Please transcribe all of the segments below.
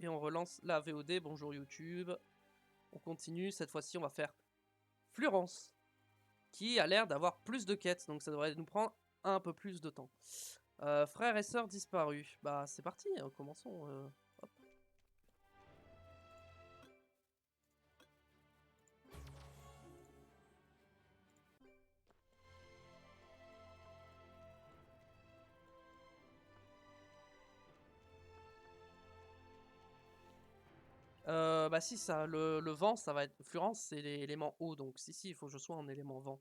Et on relance la VOD. Bonjour YouTube. On continue. Cette fois-ci, on va faire Florence, qui a l'air d'avoir plus de quêtes. Donc ça devrait nous prendre un peu plus de temps. Frères et sœurs disparus. Bah c'est parti, hein, commençons. Hop. Bah si, ça, le vent, ça va être... Florence, c'est l'élément eau, donc si, il faut que je sois en élément vent.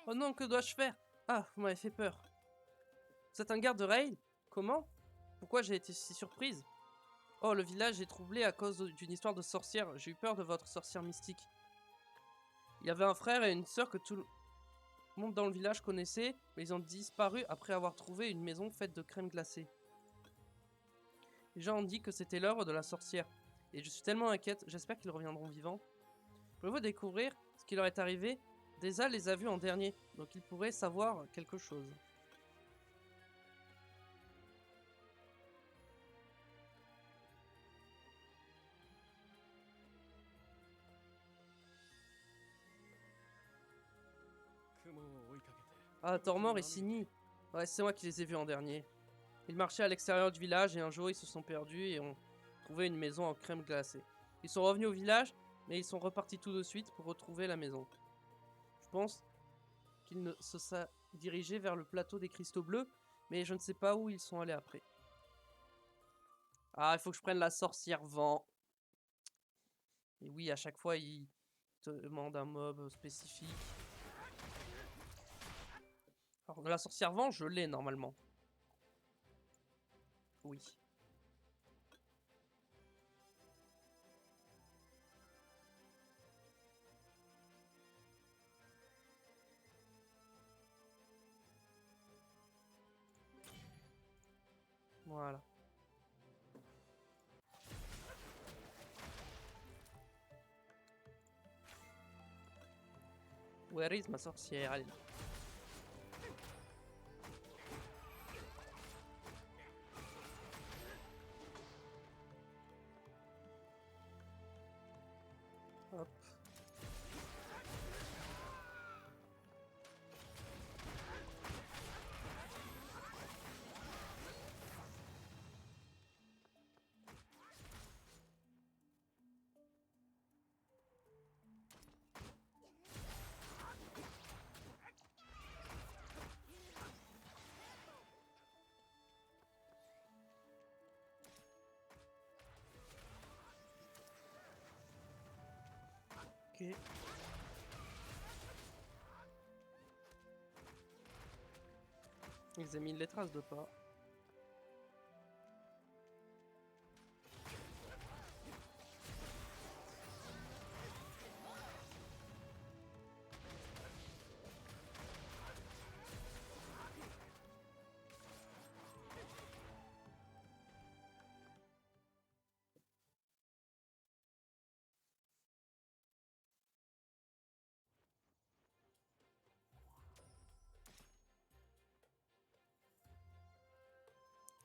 Oh non, que dois-je faire? Ah, vous m'avez fait peur. Vous êtes un garde de Rail? Comment? Pourquoi j'ai été si surprise? Oh, le village est troublé à cause d'une histoire de sorcière. J'ai eu peur de votre sorcière mystique. Il y avait un frère et une sœur que tout le monde dans le village connaissait, mais ils ont disparu après avoir trouvé une maison faite de crème glacée. Les gens ont dit que c'était l'œuvre de la sorcière. Et je suis tellement inquiète, j'espère qu'ils reviendront vivants. Pouvez-vous découvrir ce qui leur est arrivé? Deza les a vus en dernier, donc il pourrait savoir quelque chose. Ah, Tormor et Signy. Ouais, c'est moi qui les ai vus en dernier. Ils marchaient à l'extérieur du village et un jour ils se sont perdus et ont trouvé une maison en crème glacée. Ils sont revenus au village, mais ils sont repartis tout de suite pour retrouver la maison. Je pense qu'ils se dirigeaient vers le plateau des cristaux bleus, mais je ne sais pas où ils sont allés après. Ah, il faut que je prenne la sorcière vent. Et oui, à chaque fois, il te demande un mob spécifique. Alors, la sorcière vent, je l'ai normalement. Oui. Voilà. Where is ma sorcière? Allez. Hop. Ok. Examine les traces de pas.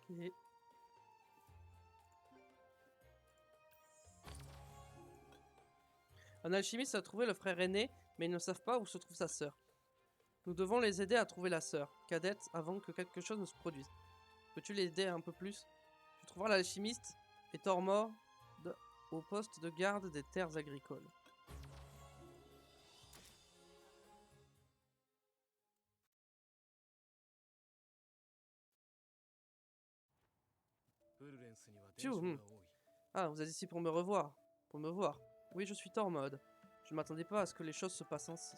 Ok. Un alchimiste a trouvé le frère aîné, mais ils ne savent pas où se trouve sa sœur. Nous devons les aider à trouver la sœur, cadette, avant que quelque chose ne se produise. Peux-tu les aider un peu plus? Tu trouveras l'alchimiste et Tormor au poste de garde des terres agricoles. Pfiou, Ah, vous êtes ici pour me revoir. Pour me voir. Oui, je suis Tormod. Je ne m'attendais pas à ce que les choses se passent ainsi.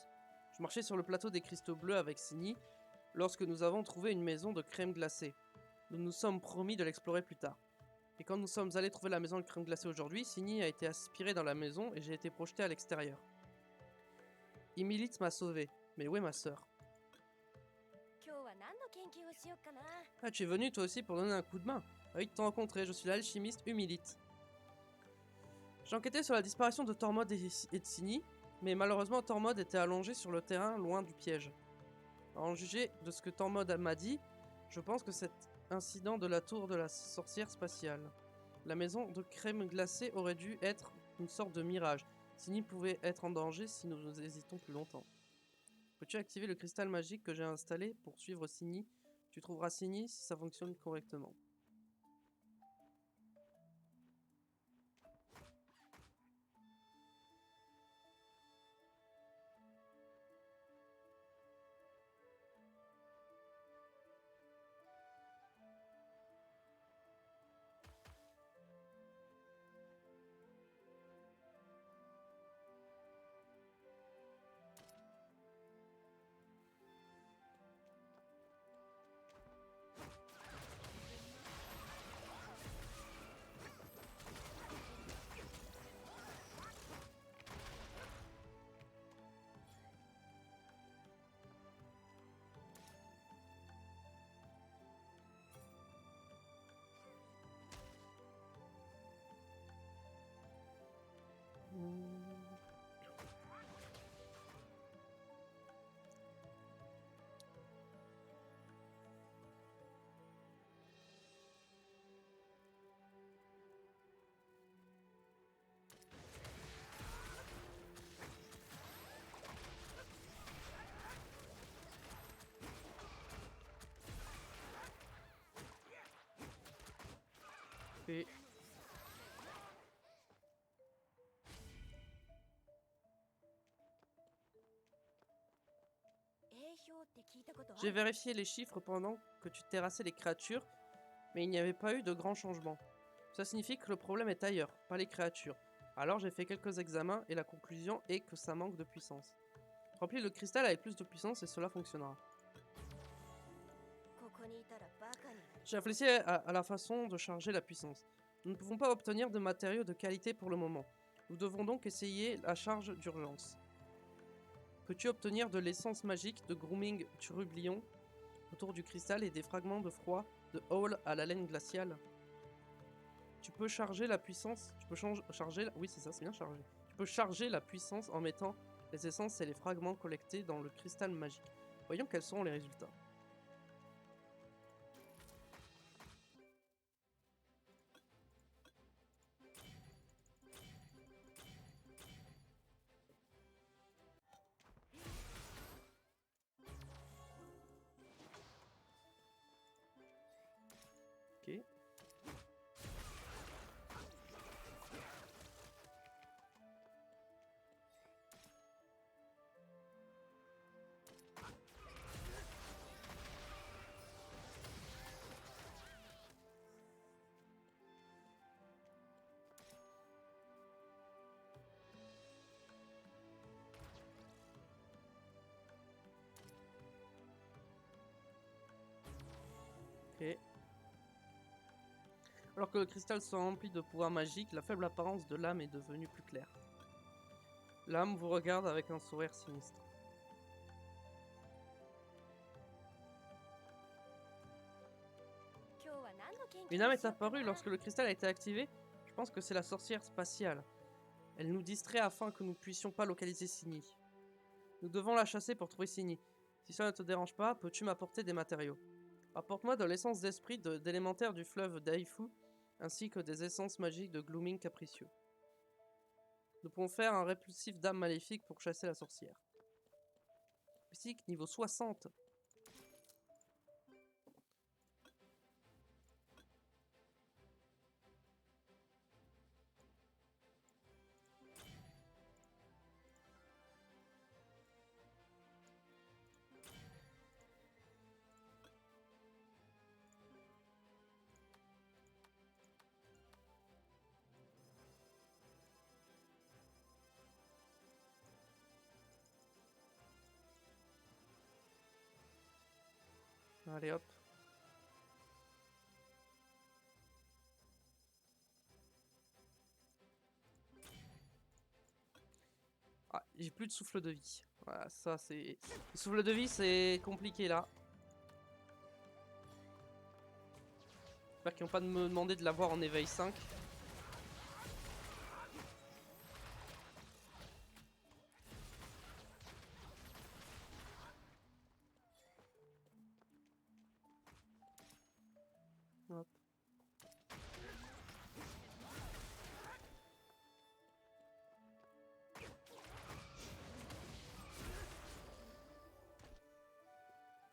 Je marchais sur le plateau des cristaux bleus avec Signy lorsque nous avons trouvé une maison de crème glacée. Nous nous sommes promis de l'explorer plus tard. Et quand nous sommes allés trouver la maison de crème glacée aujourd'hui, Signy a été aspiré dans la maison et j'ai été projeté à l'extérieur. Emilith m'a sauvé. Mais où est ma sœur? Ah, tu es venu toi aussi pour donner un coup de main. Ravi de te rencontrer, je suis l'alchimiste Emilith. J'ai enquêté sur la disparition de Tormod et de Signy, mais malheureusement Tormod était allongé sur le terrain loin du piège. À en juger de ce que Tormod m'a dit, je pense que cet incident de la tour de la sorcière spatiale. La maison de crème glacée aurait dû être une sorte de mirage. Signy pouvait être en danger si nous hésitons plus longtemps. Peux-tu activer le cristal magique que j'ai installé pour suivre Signy? Tu trouveras Signy si ça fonctionne correctement. Et j'ai vérifié les chiffres pendant que tu terrassais les créatures, mais il n'y avait pas eu de grands changements. Ça signifie que le problème est ailleurs, pas les créatures. Alors j'ai fait quelques examens et la conclusion est que ça manque de puissance. Remplis le cristal avec plus de puissance et cela fonctionnera. J'ai réfléchi à la façon de charger la puissance. Nous ne pouvons pas obtenir de matériaux de qualité pour le moment. Nous devons donc essayer la charge d'urgence. Peux-tu obtenir de l'essence magique de grooming Turublion autour du cristal et des fragments de froid de Hall à la laine glaciale? Tu peux charger la puissance. Tu peux charger. Oui, c'est ça, c'est bien chargé. Tu peux charger la puissance en mettant les essences et les fragments collectés dans le cristal magique. Voyons quels sont les résultats. Ok. Ok. Alors que le cristal se remplit de pouvoirs magiques, la faible apparence de l'âme est devenue plus claire. L'âme vous regarde avec un sourire sinistre. Une âme est apparue lorsque le cristal a été activé. Je pense que c'est la sorcière spatiale. Elle nous distrait afin que nous puissions pas localiser Signy. Nous devons la chasser pour trouver Signy. Si cela ne te dérange pas, peux-tu m'apporter des matériaux? Apporte-moi de l'essence d'esprit d'élémentaire du fleuve Daifu, ainsi que des essences magiques de Glooming capricieux. Nous pouvons faire un répulsif d'âme maléfique pour chasser la sorcière. Psychique niveau 60. Allez hop. Ah, j'ai plus de souffle de vie. Voilà, ça c'est... Le souffle de vie c'est compliqué là. J'espère qu'ils vont pas me demander de l'avoir en éveil 5. Hop.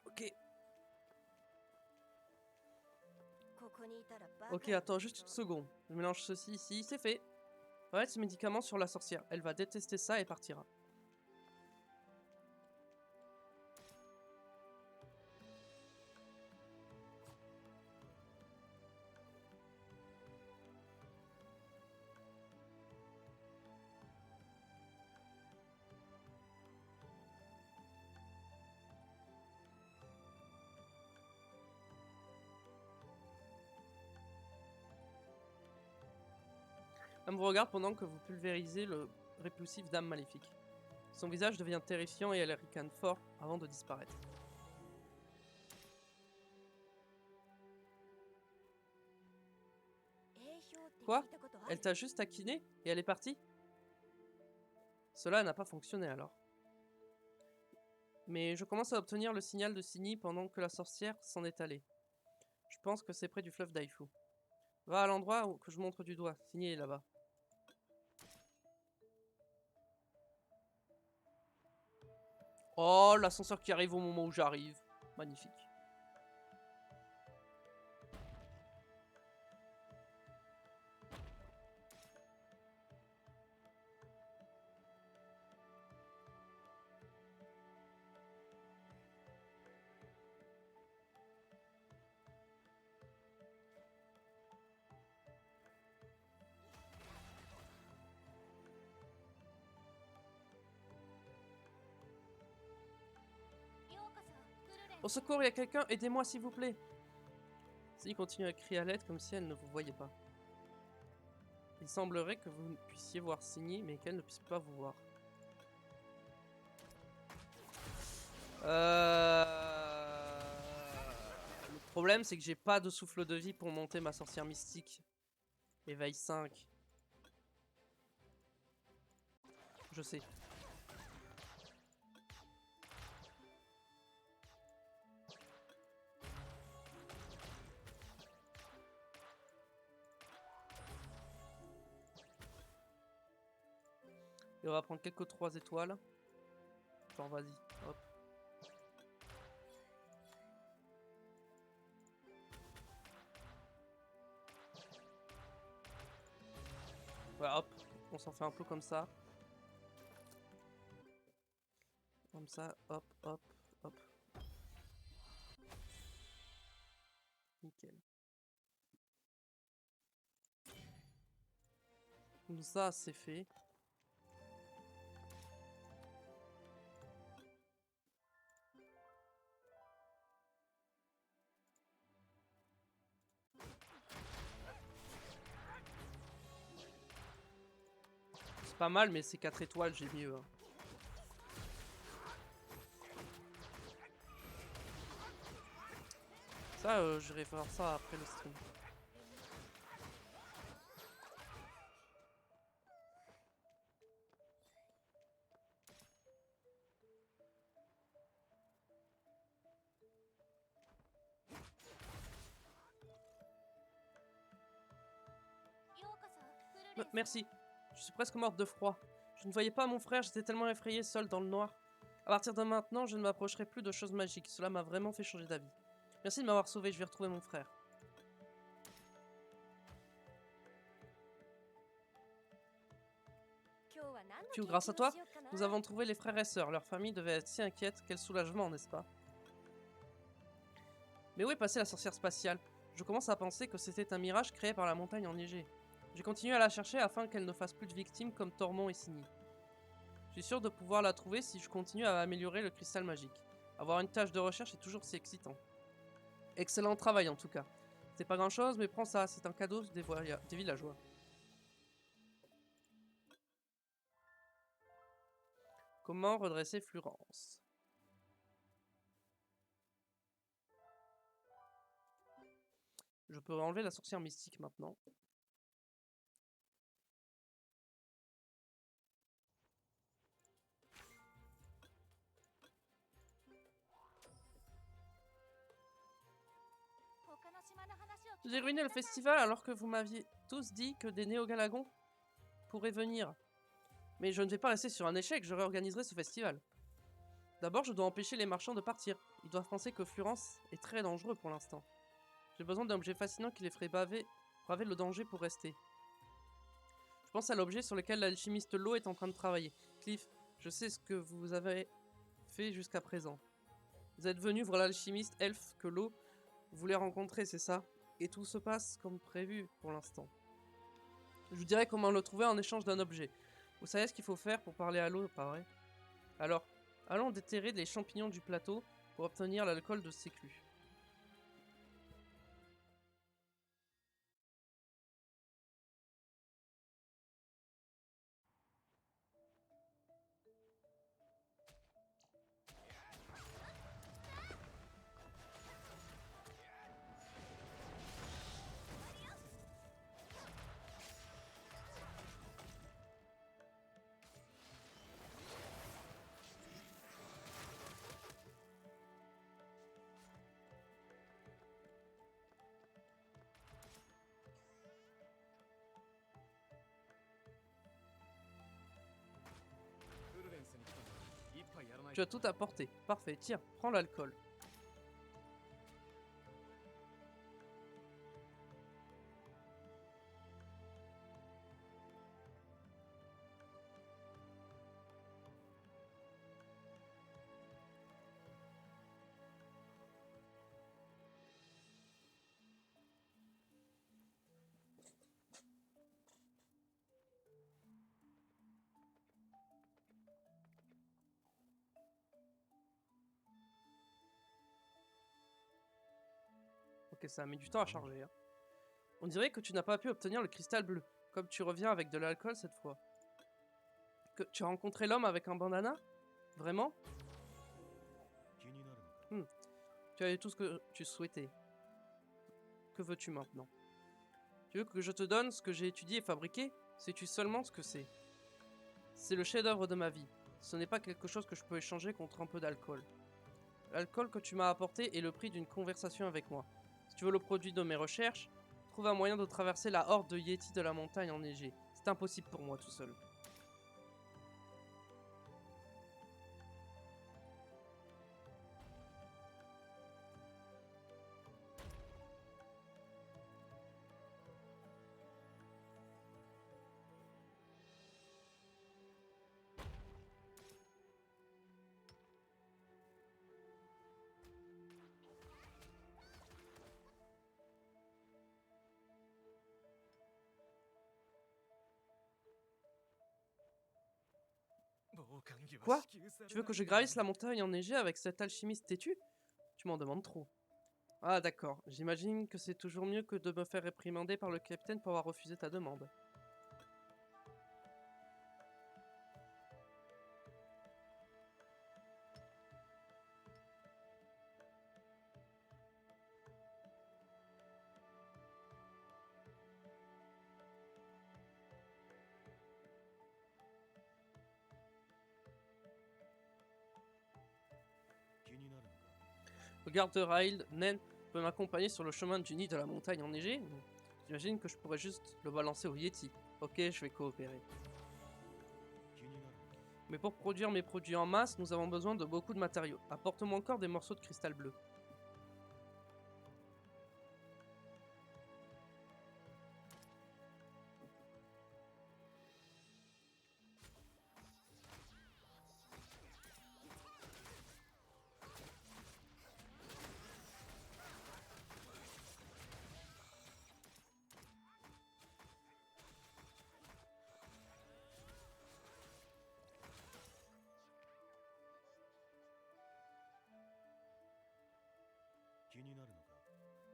Ok. Ok, attends juste une seconde. Je mélange ceci ici, c'est fait. Ouais, ce médicament sur la sorcière. Elle va détester ça et partira. Elle me regarde pendant que vous pulvérisez le répulsif dame maléfique. Son visage devient terrifiant et elle ricane fort avant de disparaître. Quoi? Elle t'a juste taquiné et elle est partie? Cela n'a pas fonctionné alors. Mais je commence à obtenir le signal de Signy pendant que la sorcière s'en est allée. Je pense que c'est près du fleuve Daifu. Va à l'endroit que je montre du doigt. Signy est là-bas. Oh, l'ascenseur qui arrive au moment où j'arrive. Magnifique. Au secours, il y a quelqu'un, aidez-moi s'il vous plaît. Signy continue à crier à l'aide comme si elle ne vous voyait pas. Il semblerait que vous puissiez voir Signy, mais qu'elle ne puisse pas vous voir. Le problème, c'est que j'ai pas de souffle de vie pour monter ma sorcière mystique. Éveil 5. Je sais. Et on va prendre quelques 3 étoiles. Genre, vas-y, hop. Voilà, hop. On s'en fait un peu comme ça. Comme ça, hop, hop, hop. Nickel. Comme ça, c'est fait. C'est pas mal, mais c'est 4 étoiles, j'ai mieux. Hein. Ça, j'irai faire ça après le stream. Merci. Je suis presque morte de froid. Je ne voyais pas mon frère, j'étais tellement effrayée seule dans le noir. À partir de maintenant, je ne m'approcherai plus de choses magiques. Cela m'a vraiment fait changer d'avis. Merci de m'avoir sauvé, je vais retrouver mon frère. Piu, grâce à toi, nous avons trouvé les frères et sœurs. Leur famille devait être si inquiète. Quel soulagement, n'est-ce pas? Mais où est passée la sorcière spatiale? Je commence à penser que c'était un mirage créé par la montagne enneigée. J'ai continué à la chercher afin qu'elle ne fasse plus de victimes comme Tormont et Signy. Je suis sûr de pouvoir la trouver si je continue à améliorer le cristal magique. Avoir une tâche de recherche est toujours si excitant. Excellent travail en tout cas. C'est pas grand chose, mais prends ça, c'est un cadeau des villageois. Comment redresser Florence? Je peux enlever la sorcière mystique maintenant. J'ai ruiné le festival alors que vous m'aviez tous dit que des néo-galagons pourraient venir. Mais je ne vais pas rester sur un échec, je réorganiserai ce festival. D'abord, je dois empêcher les marchands de partir. Ils doivent penser que Florence est très dangereux pour l'instant. J'ai besoin d'un objet fascinant qui les ferait braver le danger pour rester. Je pense à l'objet sur lequel l'alchimiste Lo est en train de travailler. Cliff, je sais ce que vous avez fait jusqu'à présent. Vous êtes venu voir l'alchimiste elfe que Lo voulait rencontrer, c'est ça? Et tout se passe comme prévu pour l'instant. Je vous dirai comment le trouver en échange d'un objet. Vous savez ce qu'il faut faire pour parler à l'eau, pas vrai? Alors, allons déterrer les champignons du plateau pour obtenir l'alcool de Séclu. Tu as tout apporté. Parfait, tiens, prends l'alcool. Ok, ça a mis du temps à charger. Hein. On dirait que tu n'as pas pu obtenir le cristal bleu. Comme tu reviens avec de l'alcool cette fois. Que tu as rencontré l'homme avec un bandana? Vraiment? Tu avais tout ce que tu souhaitais. Que veux-tu maintenant? Tu veux que je te donne ce que j'ai étudié et fabriqué? Sais-tu seulement ce que c'est? C'est le chef-d'œuvre de ma vie. Ce n'est pas quelque chose que je peux échanger contre un peu d'alcool. L'alcool que tu m'as apporté est le prix d'une conversation avec moi. Si tu veux le produit de mes recherches, trouve un moyen de traverser la horde de Yeti de la montagne enneigée. C'est impossible pour moi tout seul. Quoi? Tu veux que je gravisse la montagne enneigée avec cet alchimiste têtu? Tu m'en demandes trop. Ah d'accord, j'imagine que c'est toujours mieux que de me faire réprimander par le capitaine pour avoir refusé ta demande. Le garde de Rail, Nen, peut m'accompagner sur le chemin du nid de la montagne enneigée? J'imagine que je pourrais juste le balancer au Yeti. Ok, je vais coopérer. Mais pour produire mes produits en masse, nous avons besoin de beaucoup de matériaux. Apporte-moi encore des morceaux de cristal bleu.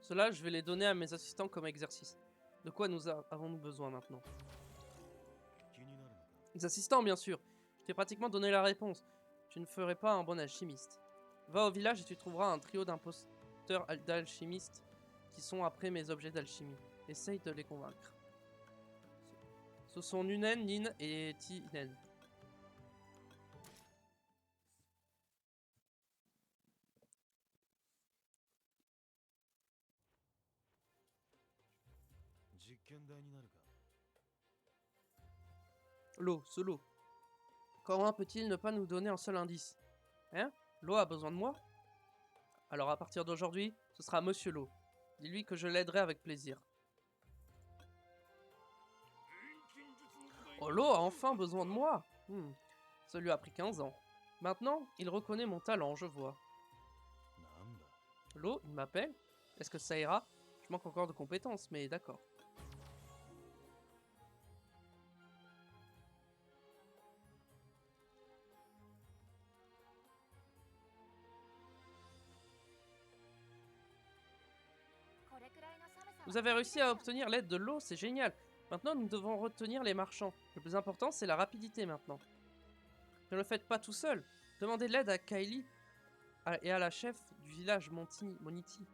Cela, je vais les donner à mes assistants comme exercice. De quoi avons-nous besoin maintenant? Les assistants, bien sûr. Je t'ai pratiquement donné la réponse. Tu ne ferais pas un bon alchimiste. Va au village et tu trouveras un trio d'imposteurs d'alchimistes qui sont après mes objets d'alchimie. Essaye de les convaincre. Ce sont Nunen, Nin et Tinen. L'eau, ce lot. Comment peut-il ne pas nous donner un seul indice? Hein? L'eau a besoin de moi? Alors à partir d'aujourd'hui, ce sera Monsieur Lo. Dis-lui que je l'aiderai avec plaisir. Oh, Lo a enfin besoin de moi. Ça lui a pris 15 ans. Maintenant, il reconnaît mon talent, je vois. Lo, il m'appelle? Est-ce que ça ira? Je manque encore de compétences, mais d'accord. Vous avez réussi à obtenir l'aide de Lo, c'est génial. Maintenant, nous devons retenir les marchands. Le plus important, c'est la rapidité maintenant. Ne le faites pas tout seul. Demandez de l'aide à Kylie et à la chef du village Moniti.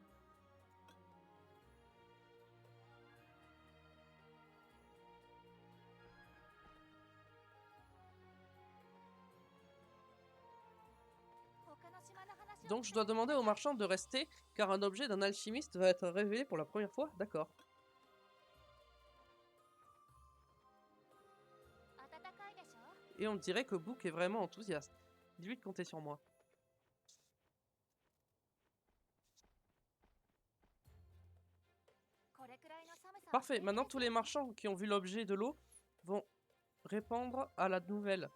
Donc je dois demander aux marchands de rester, car un objet d'un alchimiste va être révélé pour la première fois? D'accord. Et on dirait que Book est vraiment enthousiaste. Dis-lui de compter sur moi. Parfait, maintenant tous les marchands qui ont vu l'objet de l'eau vont répandre à la nouvelle.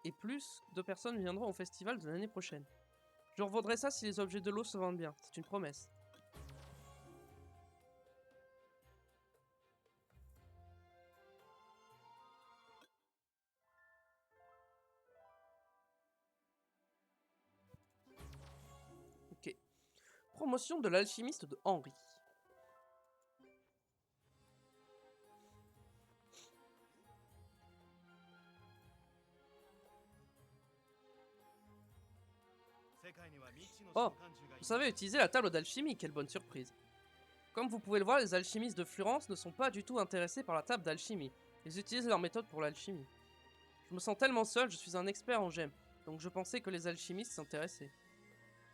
Et plus de personnes viendront au festival de l'année prochaine. Je revendrai ça si les objets de l'eau se vendent bien, c'est une promesse. Ok. Promotion de l'alchimiste de Henri. Oh, vous savez utiliser la table d'alchimie, quelle bonne surprise. Comme vous pouvez le voir, les alchimistes de Florence ne sont pas du tout intéressés par la table d'alchimie. Ils utilisent leur méthode pour l'alchimie. Je me sens tellement seul, je suis un expert en gemmes, donc je pensais que les alchimistes s'intéressaient.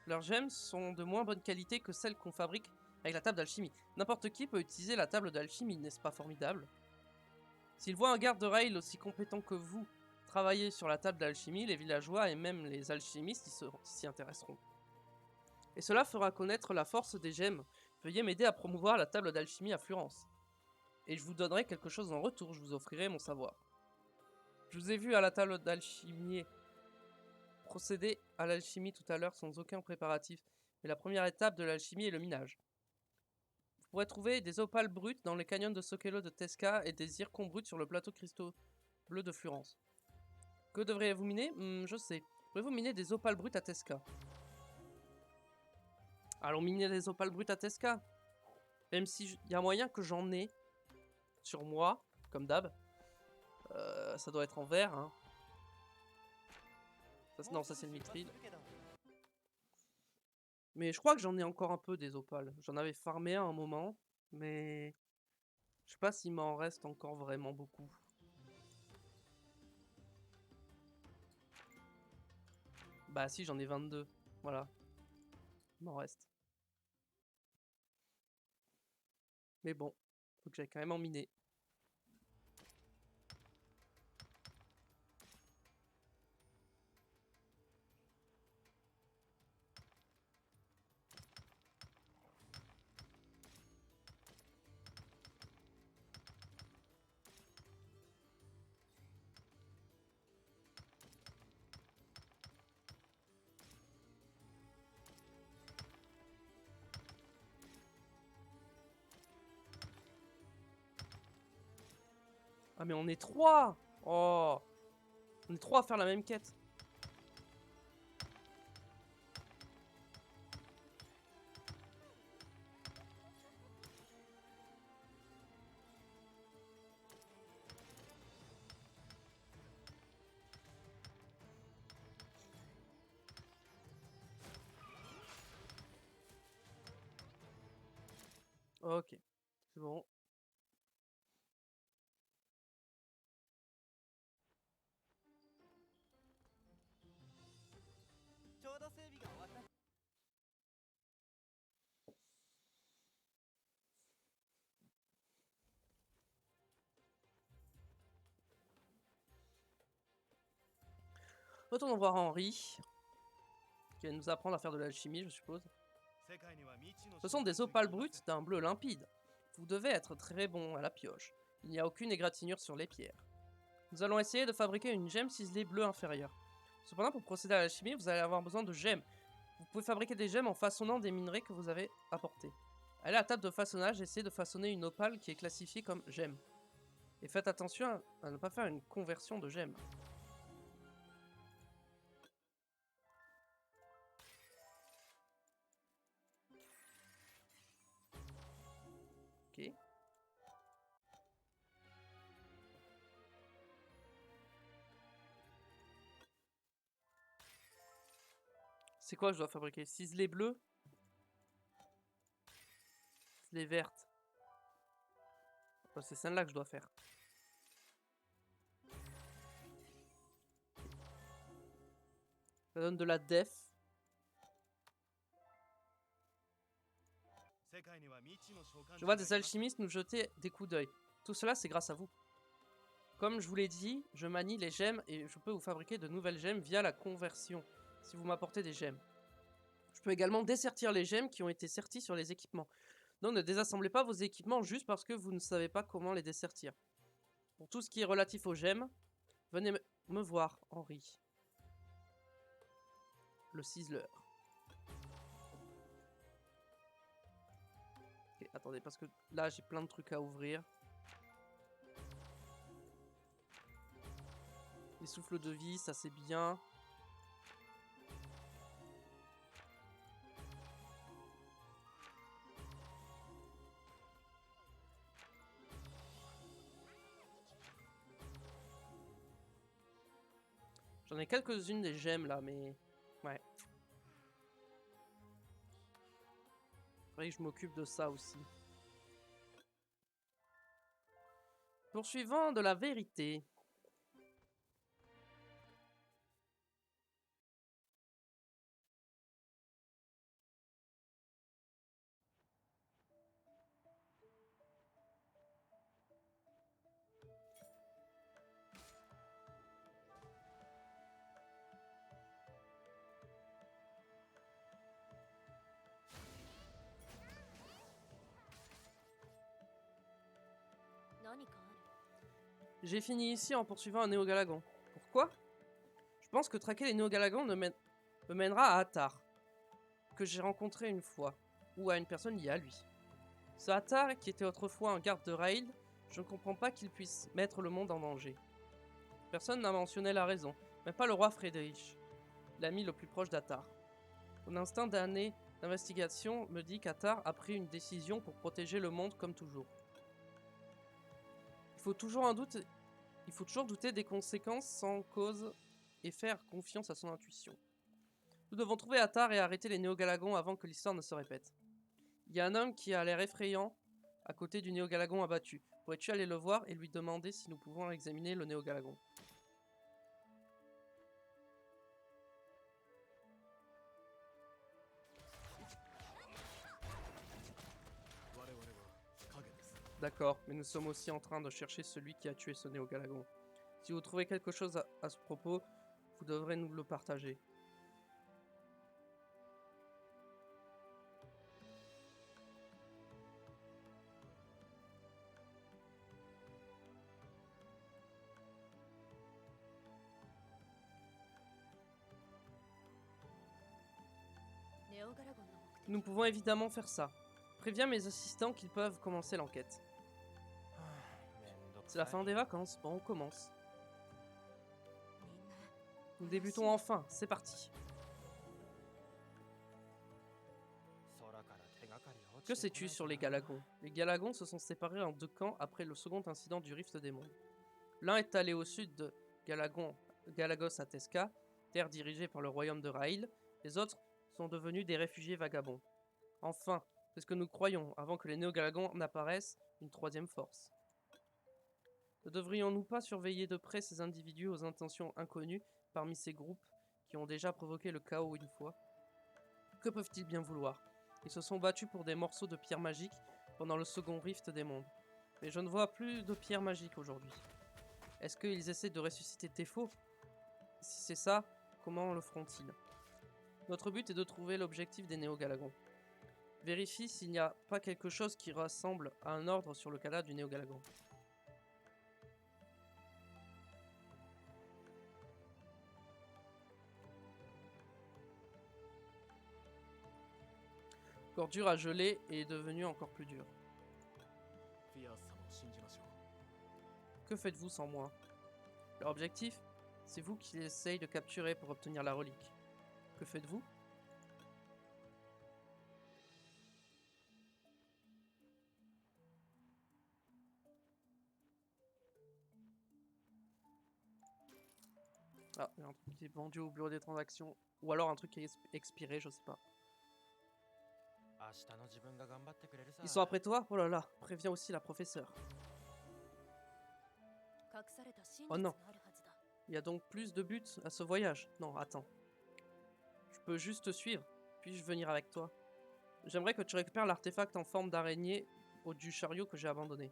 Leurs gemmes sont de moins bonne qualité que celles qu'on fabrique avec la table d'alchimie. N'importe qui peut utiliser la table d'alchimie, n'est-ce pas formidable? S'ils voient un garde rail aussi compétent que vous travailler sur la table d'alchimie, les villageois et même les alchimistes s'y intéresseront. Et cela fera connaître la force des gemmes. Veuillez m'aider à promouvoir la table d'alchimie à Florence. Et je vous donnerai quelque chose en retour, je vous offrirai mon savoir. Je vous ai vu à la table d'alchimie procéder à l'alchimie tout à l'heure sans aucun préparatif. Mais la première étape de l'alchimie est le minage. Vous pourrez trouver des opales brutes dans les canyons de Sokelo de Tesca et des zircons bruts sur le plateau cristaux bleus de Florence. Que devriez-vous miner? Je sais. Pouvez-vous miner des opales brutes à Tesca? Allons miner des opales brutes à Tesca. Même si y a moyen que j'en ai sur moi, comme d'hab. Ça doit être en vert, hein. Non, ça c'est le mithril. Mais je crois que j'en ai encore un peu des opales. J'en avais farmé un moment, mais je sais pas s'il m'en reste encore vraiment beaucoup. Bah si, j'en ai 22. Voilà. Il m'en reste. Mais bon, faut que j'aille quand même en miner. Ah mais on est 3. Oh, on est 3 à faire la même quête. Ok, c'est bon. Retournons voir Henri, qui va nous apprendre à faire de l'alchimie, je suppose. Ce sont des opales brutes d'un bleu limpide. Vous devez être très bon à la pioche. Il n'y a aucune égratignure sur les pierres. Nous allons essayer de fabriquer une gemme ciselée bleue inférieure. Cependant, pour procéder à l'alchimie, vous allez avoir besoin de gemmes. Vous pouvez fabriquer des gemmes en façonnant des minerais que vous avez apportés. Allez à la table de façonnage et essayez de façonner une opale qui est classifiée comme gemme. Et faites attention à ne pas faire une conversion de gemme. Ok. C'est quoi que je dois fabriquer? Ciselée bleue? Ciselée verte? C'est celle-là que je dois faire. Ça donne de la def. Je vois des alchimistes nous jeter des coups d'œil. Tout cela, c'est grâce à vous. Comme je vous l'ai dit, je manie les gemmes et je peux vous fabriquer de nouvelles gemmes via la conversion, si vous m'apportez des gemmes. Je peux également dessertir les gemmes qui ont été serties sur les équipements. Donc ne désassemblez pas vos équipements juste parce que vous ne savez pas comment les dessertir. Pour tout ce qui est relatif aux gemmes, venez me voir, Henri. Le ciseleur. Ok, attendez, parce que là j'ai plein de trucs à ouvrir. Les souffles de vie, ça c'est bien. J'en ai quelques-unes des gemmes là, mais... Ouais. Faudrait que je m'occupe de ça aussi. Poursuivant de la vérité. J'ai fini ici en poursuivant un néo-galagon. Pourquoi? Je pense que traquer les néo-galagons me mènera à Attar, que j'ai rencontré une fois, ou à une personne liée à lui. Ce Attar, qui était autrefois un garde de Rail, je ne comprends pas qu'il puisse mettre le monde en danger. Personne n'a mentionné la raison, même pas le roi Friedrich, l'ami le plus proche d'Attar. Mon instinct d'année d'investigation me dit qu'Attar a pris une décision pour protéger le monde comme toujours. Il faut toujours douter des conséquences sans cause et faire confiance à son intuition. Nous devons trouver Attar et arrêter les néo-galagons avant que l'histoire ne se répète. Il y a un homme qui a l'air effrayant à côté du néo-galagon abattu. Pourrais-tu aller le voir et lui demander si nous pouvons examiner le néo-galagon? D'accord, mais nous sommes aussi en train de chercher celui qui a tué ce néo-galagon. Si vous trouvez quelque chose à ce propos, vous devrez nous le partager. Nous pouvons évidemment faire ça. Préviens mes assistants qu'ils peuvent commencer l'enquête. C'est la fin des vacances, bon on commence. Nous débutons enfin, c'est parti. Que sais-tu sur les Galagons? Les Galagons se sont séparés en deux camps après le second incident du Rift des Mondes. L'un est allé au sud de Galagos à Tesca, terre dirigée par le royaume de Raïl. Les autres sont devenus des réfugiés vagabonds. Enfin, C'est ce que nous croyons, avant que les Néo-Galagons n'apparaissent, une troisième force. Ne devrions-nous pas surveiller de près ces individus aux intentions inconnues parmi ces groupes qui ont déjà provoqué le chaos une fois? Que peuvent-ils bien vouloir? Ils se sont battus pour des morceaux de pierre magique pendant le second rift des mondes. Mais je ne vois plus de pierre magique aujourd'hui. Est-ce qu'ils essaient de ressusciter Tefo? Si c'est ça, comment le feront-ils? Notre but est de trouver l'objectif des Néo-Galagons. Vérifie s'il n'y a pas quelque chose qui ressemble à un ordre sur le cadavre du Néo-Galagon. Encore dur à geler et est devenu encore plus dur. Que faites-vous sans moi? Leur objectif, c'est vous qui essayez de capturer pour obtenir la relique. Que faites-vous? Ah, il y a un truc qui est vendu au bureau des transactions. Ou alors un truc qui est expiré, je sais pas. Ils sont après toi? Oh là là, préviens aussi la professeure. Oh non. Il y a donc plus de buts à ce voyage? Non, attends. Je peux juste te suivre. Puis-je venir avec toi? J'aimerais que tu récupères l'artefact en forme d'araignée du chariot que j'ai abandonné.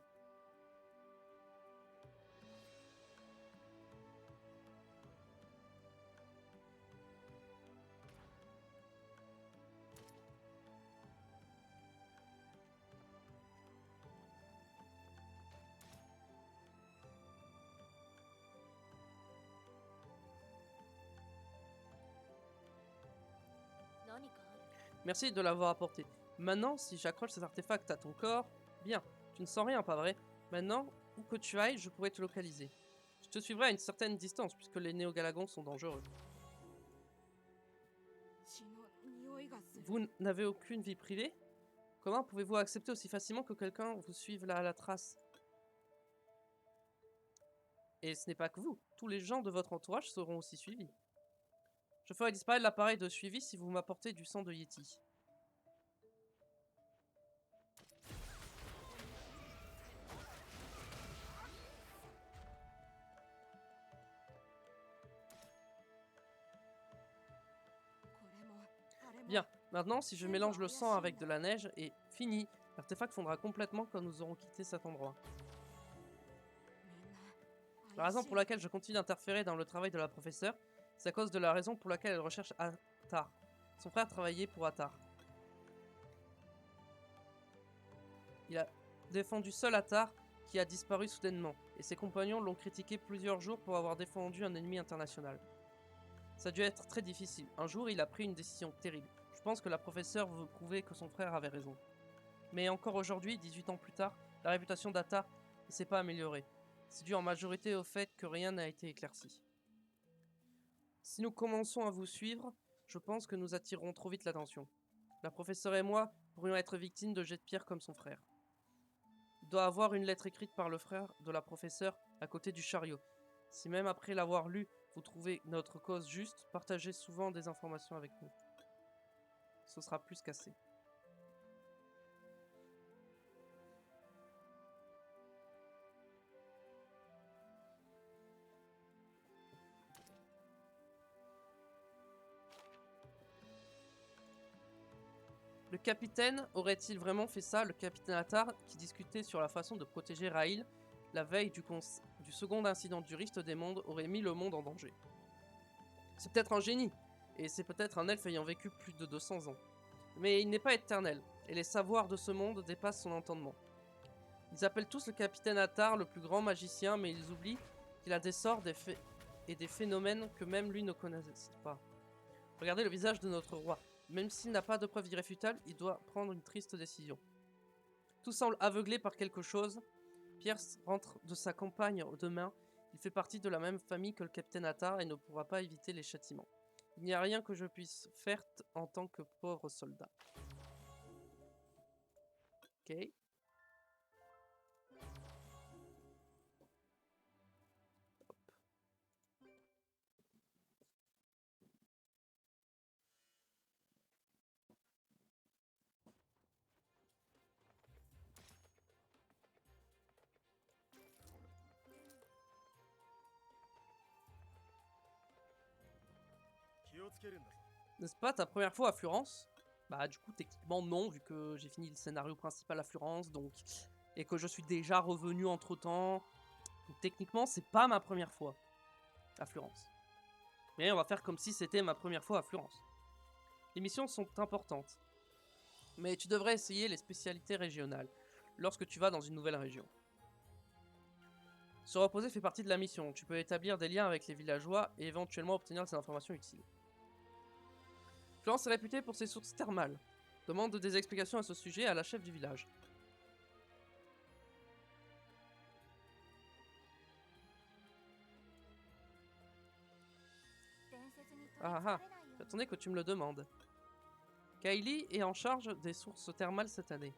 Merci de l'avoir apporté. Maintenant, si j'accroche cet artefact à ton corps, bien, tu ne sens rien, pas vrai? Maintenant, où que tu ailles, je pourrais te localiser. Je te suivrai à une certaine distance, puisque les Néo-Galagons sont dangereux. Vous n'avez aucune vie privée? Comment pouvez-vous accepter aussi facilement que quelqu'un vous suive là à la trace? Et ce n'est pas que vous, tous les gens de votre entourage seront aussi suivis. Je ferai disparaître l'appareil de suivi si vous m'apportez du sang de Yeti. Bien, maintenant si je mélange le sang avec de la neige, et fini, l'artefact fondra complètement quand nous aurons quitté cet endroit. La raison pour laquelle je continue d'interférer dans le travail de la professeure, c'est à cause de la raison pour laquelle elle recherche Attar. Son frère travaillait pour Attar. Il a défendu seul Attar, qui a disparu soudainement, et ses compagnons l'ont critiqué plusieurs jours pour avoir défendu un ennemi international. Ça a dû être très difficile. Un jour, il a pris une décision terrible. Je pense que la professeure veut prouver que son frère avait raison. Mais encore aujourd'hui, 18 ans plus tard, la réputation d'Attar ne s'est pas améliorée. C'est dû en majorité au fait que rien n'a été éclairci. Si nous commençons à vous suivre, je pense que nous attirerons trop vite l'attention. La professeure et moi pourrions être victimes de jets de pierre comme son frère. Il doit avoir une lettre écrite par le frère de la professeure à côté du chariot. Si même après l'avoir lu, vous trouvez notre cause juste, partagez souvent des informations avec nous. Ce sera plus qu'assez. Le capitaine aurait-il vraiment fait ça? Le capitaine Attar, qui discutait sur la façon de protéger Raïl, la veille du second incident du Rift des Mondes, aurait mis le monde en danger. C'est peut-être un génie, et c'est peut-être un elfe ayant vécu plus de 200 ans. Mais il n'est pas éternel, et les savoirs de ce monde dépassent son entendement. Ils appellent tous le capitaine Attar le plus grand magicien, mais ils oublient qu'il a des sorts et des phénomènes que même lui ne connaît pas. Regardez le visage de notre roi. Même s'il n'a pas de preuves irréfutables, il doit prendre une triste décision. Tout semble aveuglé par quelque chose. Pierce rentre de sa campagne demain. Il fait partie de la même famille que le capitaine Attar et ne pourra pas éviter les châtiments. Il n'y a rien que je puisse faire en tant que pauvre soldat. Ok. N'est-ce pas ta première fois à Florence? Bah du coup techniquement non, vu que j'ai fini le scénario principal à Florence, donc... Et que je suis déjà revenu entre temps. Donc, techniquement c'est pas ma première fois à Florence. Mais on va faire comme si c'était ma première fois à Florence. Les missions sont importantes. Mais tu devrais essayer les spécialités régionales lorsque tu vas dans une nouvelle région. Se reposer fait partie de la mission. Tu peux établir des liens avec les villageois et éventuellement obtenir des informations utiles. Florence est réputée pour ses sources thermales. Demande des explications à ce sujet à la chef du village. Ah ah, j'attendais que tu me le demandes. Kylie est en charge des sources thermales cette année.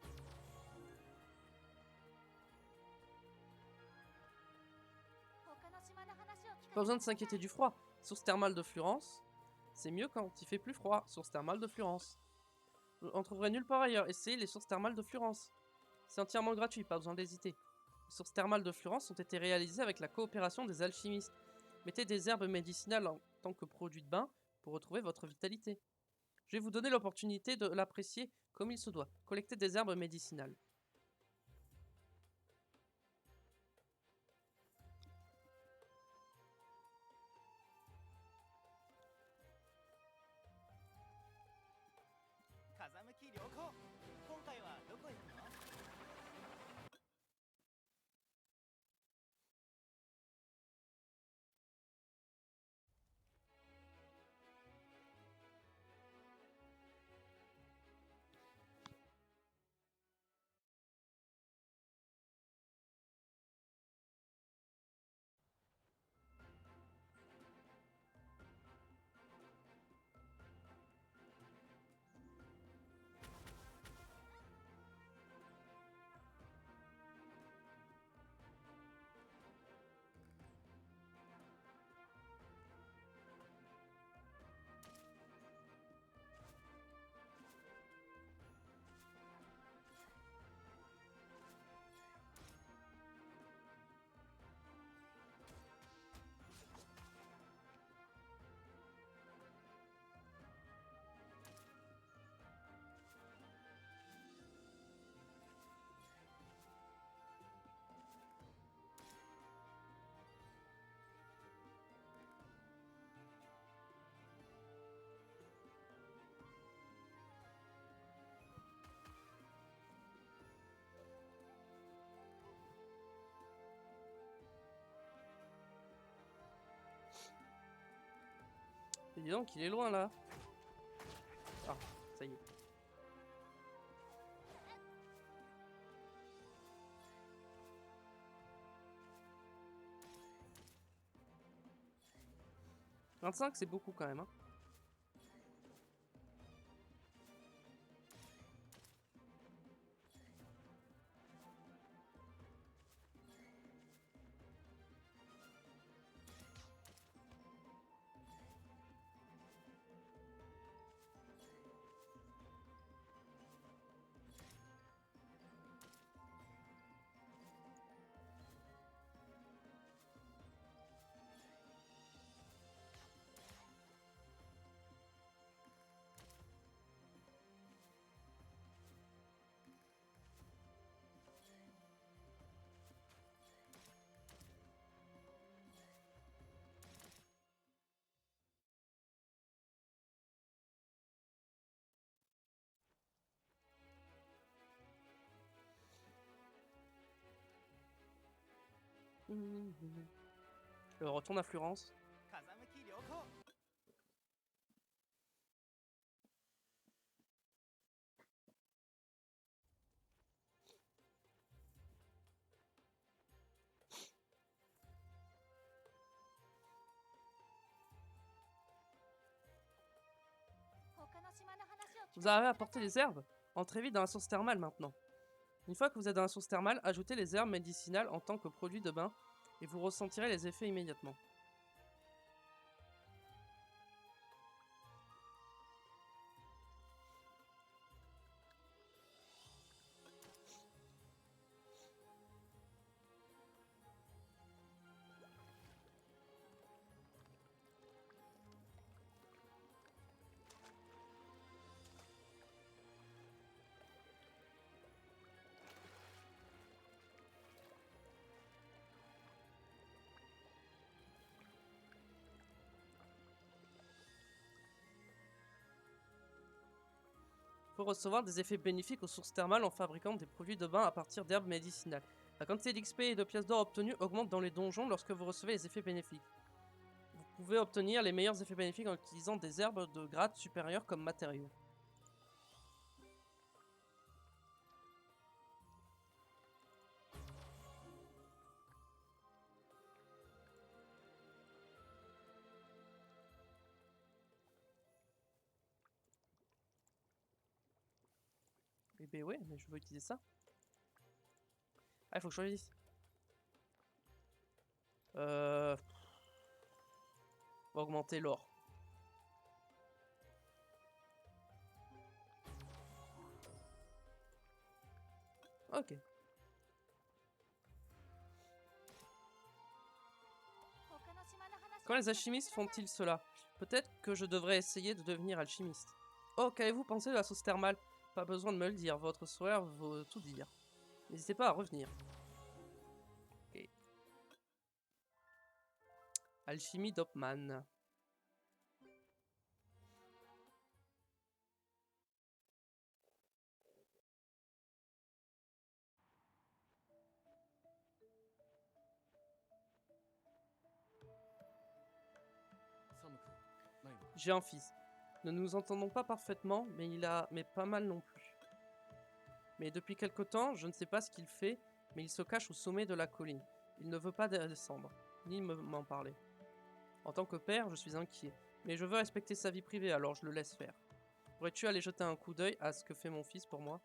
Pas besoin de s'inquiéter du froid. Source thermale de Florence, c'est mieux quand il fait plus froid. Source thermale de Florence. On trouverait nulle part ailleurs. Essayez les sources thermales de Florence. C'est entièrement gratuit, pas besoin d'hésiter. Les sources thermales de Florence ont été réalisées avec la coopération des alchimistes. Mettez des herbes médicinales en tant que produit de bain pour retrouver votre vitalité. Je vais vous donner l'opportunité de l'apprécier comme il se doit. Collectez des herbes médicinales. Et dis donc, il est loin là. Ah, ça y est. « 25, c'est beaucoup quand même. Hein. Je retourne à Florence. Vous avez apporté les herbes? Entrez vite dans la source thermale maintenant. Une fois que vous êtes dans la source thermale, ajoutez les herbes médicinales en tant que produit de bain et vous ressentirez les effets immédiatement. peut recevoir des effets bénéfiques aux sources thermales en fabriquant des produits de bain à partir d'herbes médicinales. La quantité d'XP et de pièces d'or obtenues augmente dans les donjons lorsque vous recevez les effets bénéfiques. Vous pouvez obtenir les meilleurs effets bénéfiques en utilisant des herbes de grade supérieur comme matériaux. Eh ben ouais, mais je veux utiliser ça. Ah, il faut que je choisisse. On va augmenter l'or. Ok. Quand les alchimistes font-ils cela? Peut-être que je devrais essayer de devenir alchimiste. Oh, qu'avez-vous pensé de la sauce thermale? Pas besoin de me le dire, votre soeur veut tout dire. N'hésitez pas à revenir. Ok. Alchimie d'Hopman. J'ai un fils. Ne nous entendons pas parfaitement, mais pas mal non plus. Mais depuis quelque temps, je ne sais pas ce qu'il fait, mais il se cache au sommet de la colline. Il ne veut pas descendre, ni m'en parler. En tant que père, je suis inquiet, mais je veux respecter sa vie privée, alors je le laisse faire. Pourrais-tu aller jeter un coup d'œil à ce que fait mon fils pour moi?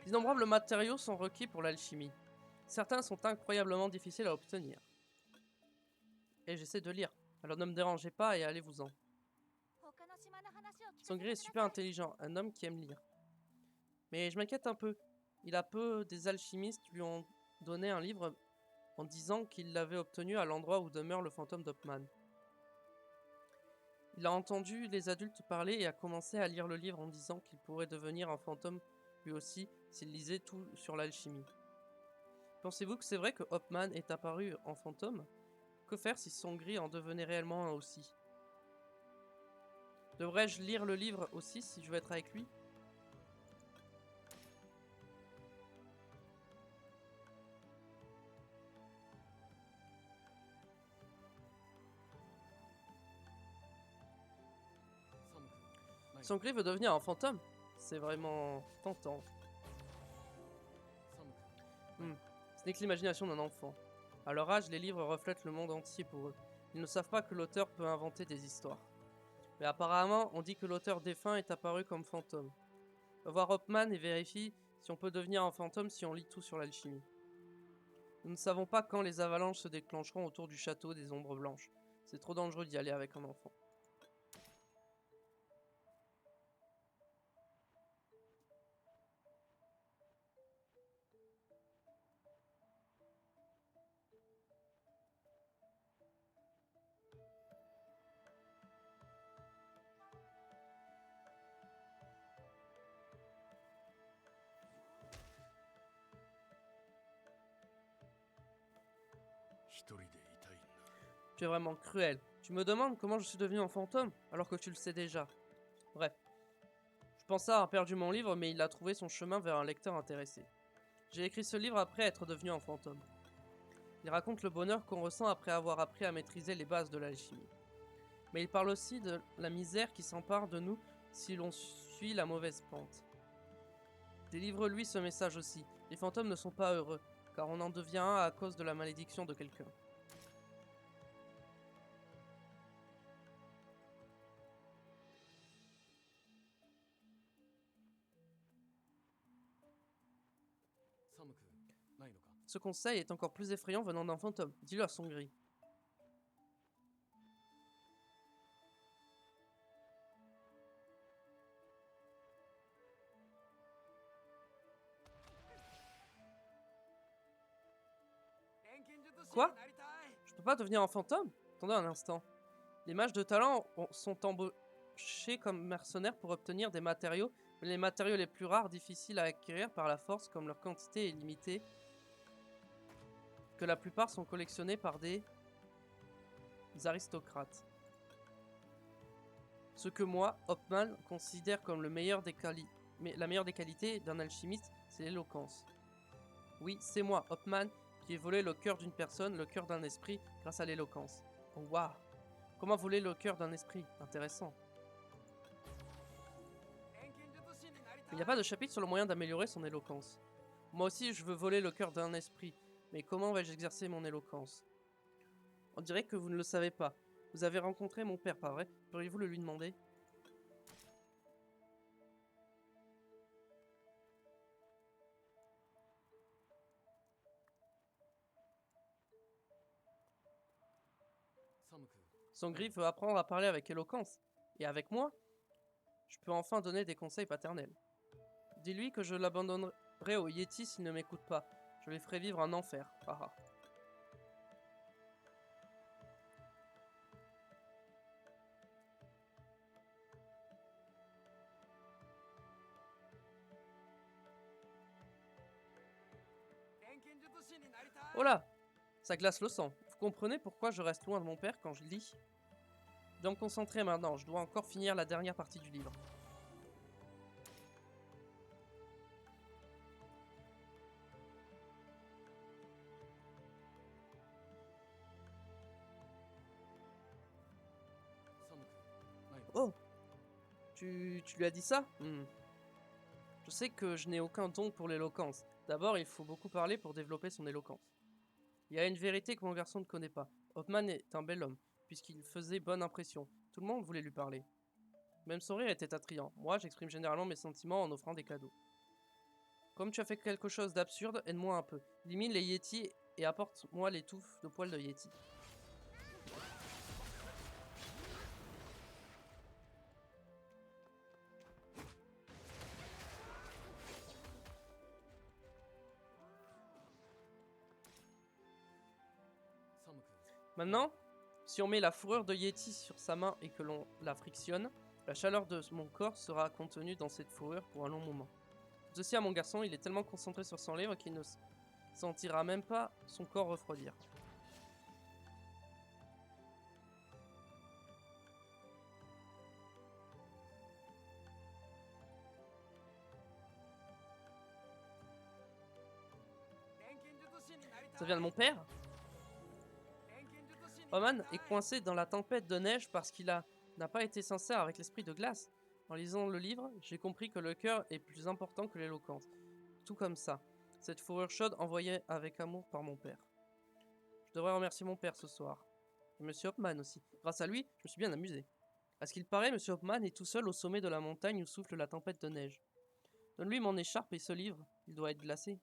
D'innombrables matériaux sont requis pour l'alchimie. Certains sont incroyablement difficiles à obtenir. Et j'essaie de lire. Alors ne me dérangez pas et allez-vous-en. Sangri est super intelligent, un homme qui aime lire. Mais je m'inquiète un peu. Il a peu des alchimistes lui ont donné un livre en disant qu'il l'avait obtenu à l'endroit où demeure le fantôme d'Hopman. Il a entendu les adultes parler et a commencé à lire le livre en disant qu'il pourrait devenir un fantôme lui aussi s'il lisait tout sur l'alchimie. Pensez-vous que c'est vrai que Hopman est apparu en fantôme? Que faire si Sangri en devenait réellement un aussi? Devrais-je lire le livre aussi si je veux être avec lui? Sangri veut devenir un fantôme? C'est vraiment tentant. Ce n'est que l'imagination d'un enfant. À leur âge, les livres reflètent le monde entier pour eux. Ils ne savent pas que l'auteur peut inventer des histoires. Mais apparemment, on dit que l'auteur défunt est apparu comme fantôme. On va voir Hopman et vérifie si on peut devenir un fantôme si on lit tout sur l'alchimie. Nous ne savons pas quand les avalanches se déclencheront autour du château des ombres blanches. C'est trop dangereux d'y aller avec un enfant. Tu es vraiment cruel. Tu me demandes comment je suis devenu un fantôme, alors que tu le sais déjà. Bref. Je pensais avoir perdu mon livre, mais il a trouvé son chemin vers un lecteur intéressé. J'ai écrit ce livre après être devenu un fantôme. Il raconte le bonheur qu'on ressent après avoir appris à maîtriser les bases de l'alchimie. Mais il parle aussi de la misère qui s'empare de nous si l'on suit la mauvaise pente. Délivre-lui ce message aussi. Les fantômes ne sont pas heureux, car on en devient un à cause de la malédiction de quelqu'un. Ce conseil est encore plus effrayant venant d'un fantôme. Dis-le à Sangri. Quoi? Je peux pas devenir un fantôme? Attendez un instant. Les mages de talent sont embauchés comme mercenaires pour obtenir des matériaux, mais les matériaux les plus rares, difficiles à acquérir par la force, comme leur quantité est limitée, que la plupart sont collectionnés par des aristocrates. Ce que moi, Hopman, considère comme la meilleure des qualités d'un alchimiste, c'est l'éloquence. Oui, c'est moi, Hopman, qui ai volé le cœur d'une personne, le cœur d'un esprit, grâce à l'éloquence. Oh waouh! Comment voler le cœur d'un esprit? Intéressant. Il n'y a pas de chapitre sur le moyen d'améliorer son éloquence. Moi aussi, je veux voler le cœur d'un esprit, mais comment vais-je exercer mon éloquence? On dirait que vous ne le savez pas. Vous avez rencontré mon père, pas vrai? Pourriez-vous le lui demander? Sangri veut apprendre à parler avec éloquence. Et avec moi, je peux enfin donner des conseils paternels. Dis-lui que je l'abandonnerai au Yeti s'il ne m'écoute pas. Je lui ferai vivre un enfer. Haha. Oh là! Ça glace le sang. Vous comprenez pourquoi je reste loin de mon père quand je lis? Je dois me concentrer maintenant, je dois encore finir la dernière partie du livre. Oh! Tu lui as dit ça? Je sais que je n'ai aucun don pour l'éloquence. D'abord, il faut beaucoup parler pour développer son éloquence. Il y a une vérité que mon garçon ne connaît pas. Hopman est un bel homme, puisqu'il faisait bonne impression. Tout le monde voulait lui parler. Même son rire était attrayant. Moi, j'exprime généralement mes sentiments en offrant des cadeaux. Comme tu as fait quelque chose d'absurde, aide-moi un peu. Élimine les Yétis et apporte-moi les touffes de poils de Yéti. Maintenant, si on met la fourrure de Yéti sur sa main et que l'on la frictionne, la chaleur de mon corps sera contenue dans cette fourrure pour un long moment. Ceci à mon garçon, il est tellement concentré sur son livre qu'il ne sentira même pas son corps refroidir. Ça vient de mon père? Oman est coincé dans la tempête de neige parce qu'il n'a pas été sincère avec l'esprit de glace. En lisant le livre, j'ai compris que le cœur est plus important que l'éloquence. Tout comme ça. Cette fourrure chaude envoyée avec amour par mon père. Je devrais remercier mon père ce soir. Et Monsieur Hopman aussi. Grâce à lui, je me suis bien amusé. À ce qu'il paraît, Monsieur Hopman est tout seul au sommet de la montagne où souffle la tempête de neige. Donne-lui mon écharpe et ce livre. Il doit être glacé.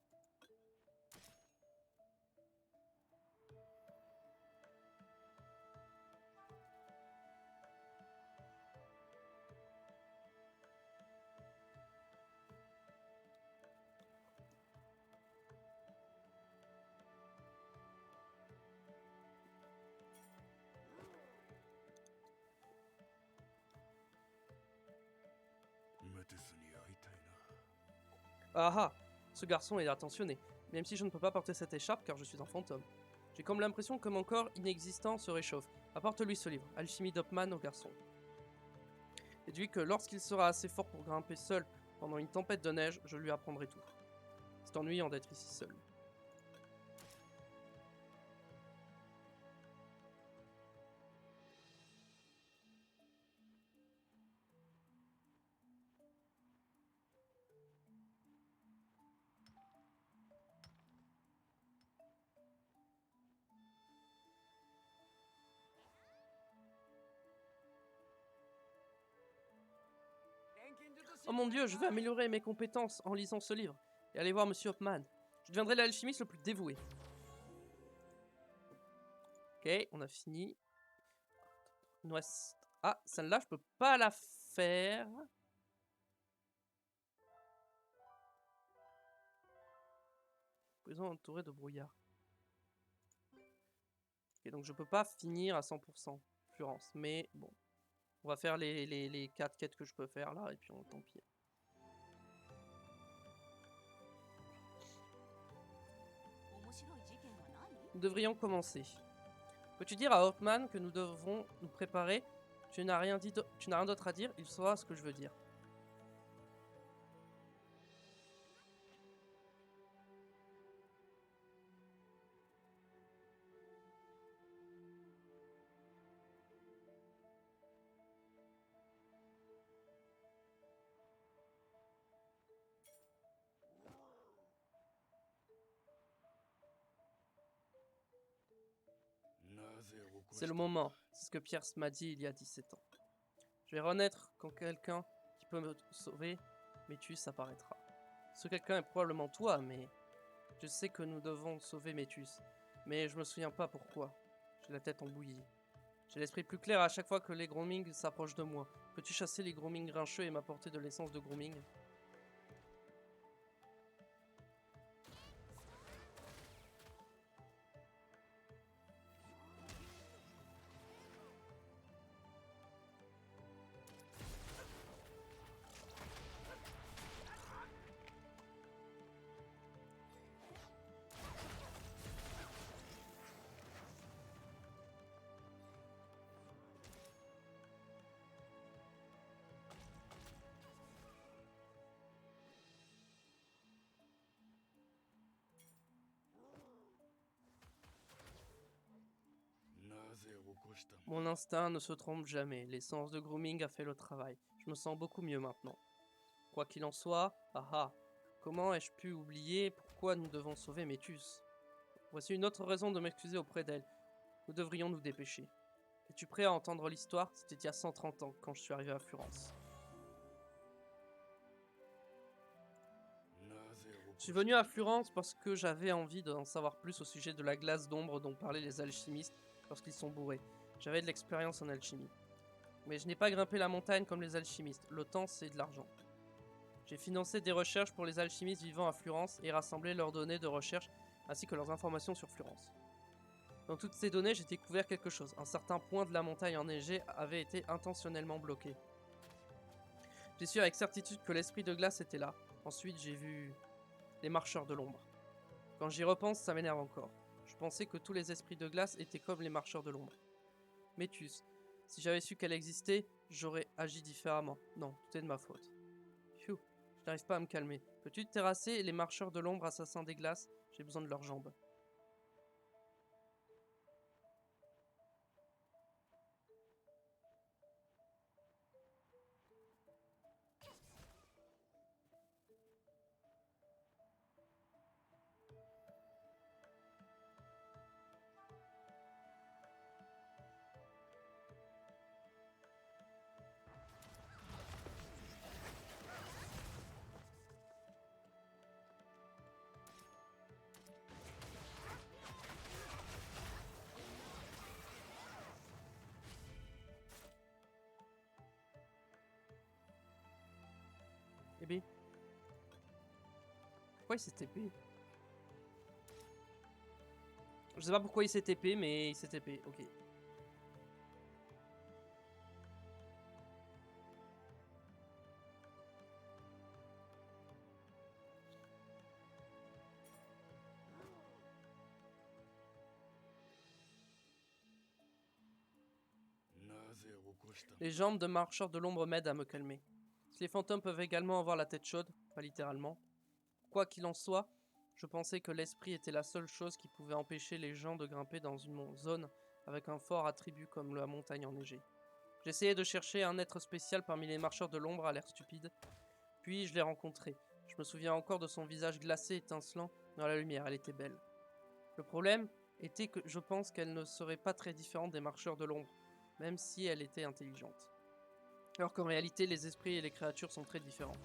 Ah ah! Ce garçon est attentionné, même si je ne peux pas porter cette écharpe car je suis un fantôme. J'ai comme l'impression que mon corps inexistant se réchauffe. Apporte-lui ce livre, Alchimie d'Hopman au garçon. Et dis que lorsqu'il sera assez fort pour grimper seul pendant une tempête de neige, je lui apprendrai tout. C'est ennuyant d'être ici seul. Oh mon dieu, je vais améliorer mes compétences en lisant ce livre. Et aller voir Monsieur Hopman. Je deviendrai l'alchimiste le plus dévoué. Ok, on a fini. Ah, celle-là, je peux pas la faire. Prison entourée de brouillard. Ok, donc je peux pas finir à 100%. Florence. Mais bon, on va faire les 4 quêtes que je peux faire là, et puis tant pis. Nous devrions commencer. Peux-tu dire à Hoffman que nous devrons nous préparer? Tu n'as rien d'autre à dire, il saura ce que je veux dire. C'est le moment, c'est ce que Pierce m'a dit il y a 17 ans. Je vais renaître quand quelqu'un qui peut me sauver, Métus apparaîtra. Ce quelqu'un est probablement toi, mais je sais que nous devons sauver Métus. Mais je me souviens pas pourquoi. J'ai la tête en bouillie. J'ai l'esprit plus clair à chaque fois que les groomings s'approchent de moi. Peux-tu chasser les groomings grincheux et m'apporter de l'essence de grooming? Mon instinct ne se trompe jamais. L'essence de grooming a fait le travail. Je me sens beaucoup mieux maintenant. Quoi qu'il en soit, comment ai-je pu oublier pourquoi nous devons sauver Métus? Voici une autre raison de m'excuser auprès d'elle. Nous devrions nous dépêcher. Es-tu prêt à entendre l'histoire? C'était il y a 130 ans, quand je suis arrivé à Florence. Je suis venu à Florence parce que j'avais envie d'en savoir plus au sujet de la glace d'ombre dont parlaient les alchimistes lorsqu'ils sont bourrés. J'avais de l'expérience en alchimie. Mais je n'ai pas grimpé la montagne comme les alchimistes. Le temps, c'est de l'argent. J'ai financé des recherches pour les alchimistes vivant à Florence et rassemblé leurs données de recherche ainsi que leurs informations sur Florence. Dans toutes ces données, j'ai découvert quelque chose. Un certain point de la montagne enneigée avait été intentionnellement bloqué. J'ai su avec certitude que l'esprit de glace était là. Ensuite, j'ai vu les marcheurs de l'ombre. Quand j'y repense, ça m'énerve encore. Je pensais que tous les esprits de glace étaient comme les marcheurs de l'ombre. Métus, si j'avais su qu'elle existait, j'aurais agi différemment. Non, tout est de ma faute. Phew, je n'arrive pas à me calmer. Peux-tu terrasser les marcheurs de l'ombre assassins des glaces? J'ai besoin de leurs jambes. Eh bien, pourquoi il s'est TP? Je sais pas pourquoi il s'est TP, mais il s'est TP, ok. Les jambes de marcheurs de l'ombre m'aident à me calmer. Si les fantômes peuvent également avoir la tête chaude, pas littéralement. Quoi qu'il en soit, je pensais que l'esprit était la seule chose qui pouvait empêcher les gens de grimper dans une zone avec un fort attribut comme la montagne enneigée. J'essayais de chercher un être spécial parmi les marcheurs de l'ombre à l'air stupide. Puis je l'ai rencontrée. Je me souviens encore de son visage glacé étincelant dans la lumière, elle était belle. Le problème était que je pense qu'elle ne serait pas très différente des marcheurs de l'ombre, même si elle était intelligente. Alors qu'en réalité, les esprits et les créatures sont très différents.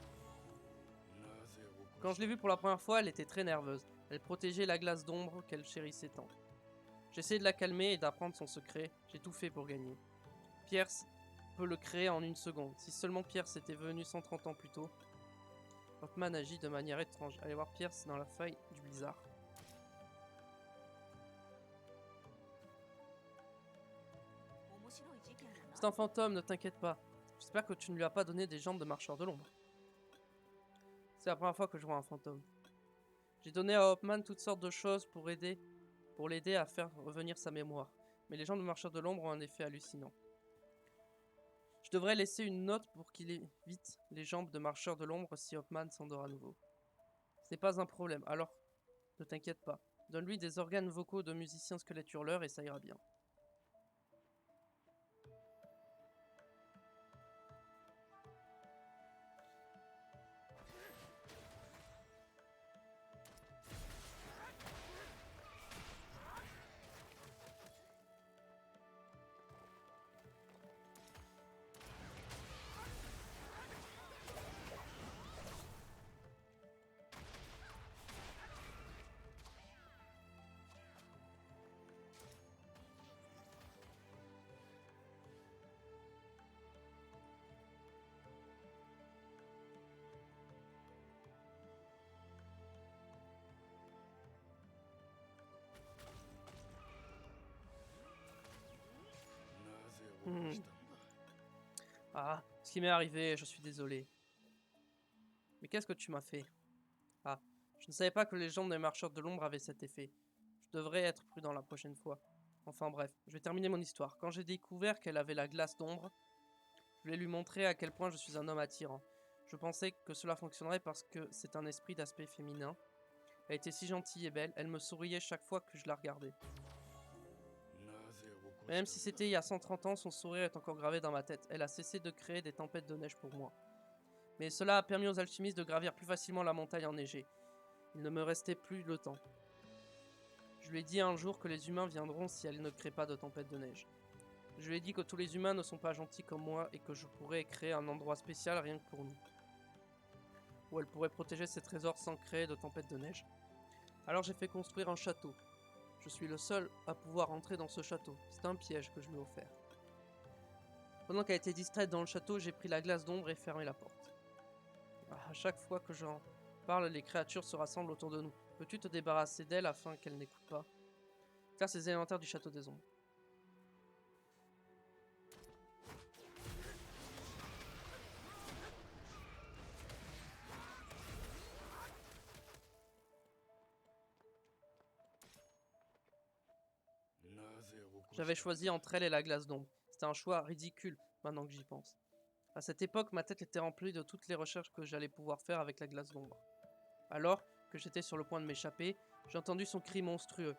Quand je l'ai vue pour la première fois, elle était très nerveuse. Elle protégeait la glace d'ombre qu'elle chérissait tant. J'essayais de la calmer et d'apprendre son secret. J'ai tout fait pour gagner. Pierce peut le créer en une seconde. Si seulement Pierce était venu 130 ans plus tôt. Hoffman agit de manière étrange. Allez voir Pierce dans la faille du blizzard. C'est un fantôme, ne t'inquiète pas. J'espère que tu ne lui as pas donné des jambes de marcheur de l'ombre. C'est la première fois que je vois un fantôme. J'ai donné à Hopman toutes sortes de choses pour l'aider à faire revenir sa mémoire. Mais les jambes de marcheur de l'ombre ont un effet hallucinant. Je devrais laisser une note pour qu'il évite les jambes de marcheur de l'ombre si Hopman s'endort à nouveau. Ce n'est pas un problème, alors ne t'inquiète pas. Donne-lui des organes vocaux de musicien squelette hurleur et ça ira bien. Ah, ce qui m'est arrivé, je suis désolé. Mais qu'est-ce que tu m'as fait? Ah, je ne savais pas que les jambes des marcheurs de l'ombre avaient cet effet. Je devrais être prudent la prochaine fois. Enfin bref, je vais terminer mon histoire. Quand j'ai découvert qu'elle avait la glace d'ombre, je voulais lui montrer à quel point je suis un homme attirant. Je pensais que cela fonctionnerait parce que c'est un esprit d'aspect féminin. Elle était si gentille et belle, elle me souriait chaque fois que je la regardais. Même si c'était il y a 130 ans, son sourire est encore gravé dans ma tête. Elle a cessé de créer des tempêtes de neige pour moi. Mais cela a permis aux alchimistes de gravir plus facilement la montagne enneigée. Il ne me restait plus le temps. Je lui ai dit un jour que les humains viendront si elle ne crée pas de tempête de neige. Je lui ai dit que tous les humains ne sont pas gentils comme moi et que je pourrais créer un endroit spécial rien que pour nous. Où elle pourrait protéger ses trésors sans créer de tempête de neige. Alors j'ai fait construire un château. Je suis le seul à pouvoir entrer dans ce château. C'est un piège que je lui ai offert. Pendant qu'elle était distraite dans le château, j'ai pris la glace d'ombre et fermé la porte. À chaque fois que j'en parle, les créatures se rassemblent autour de nous. Peux-tu te débarrasser d'elle afin qu'elle n'écoute pas? Car ces élémentaires du château des ombres. J'avais choisi entre elle et la glace d'ombre. C'était un choix ridicule, maintenant que j'y pense. À cette époque, ma tête était remplie de toutes les recherches que j'allais pouvoir faire avec la glace d'ombre. Alors que j'étais sur le point de m'échapper, j'ai entendu son cri monstrueux.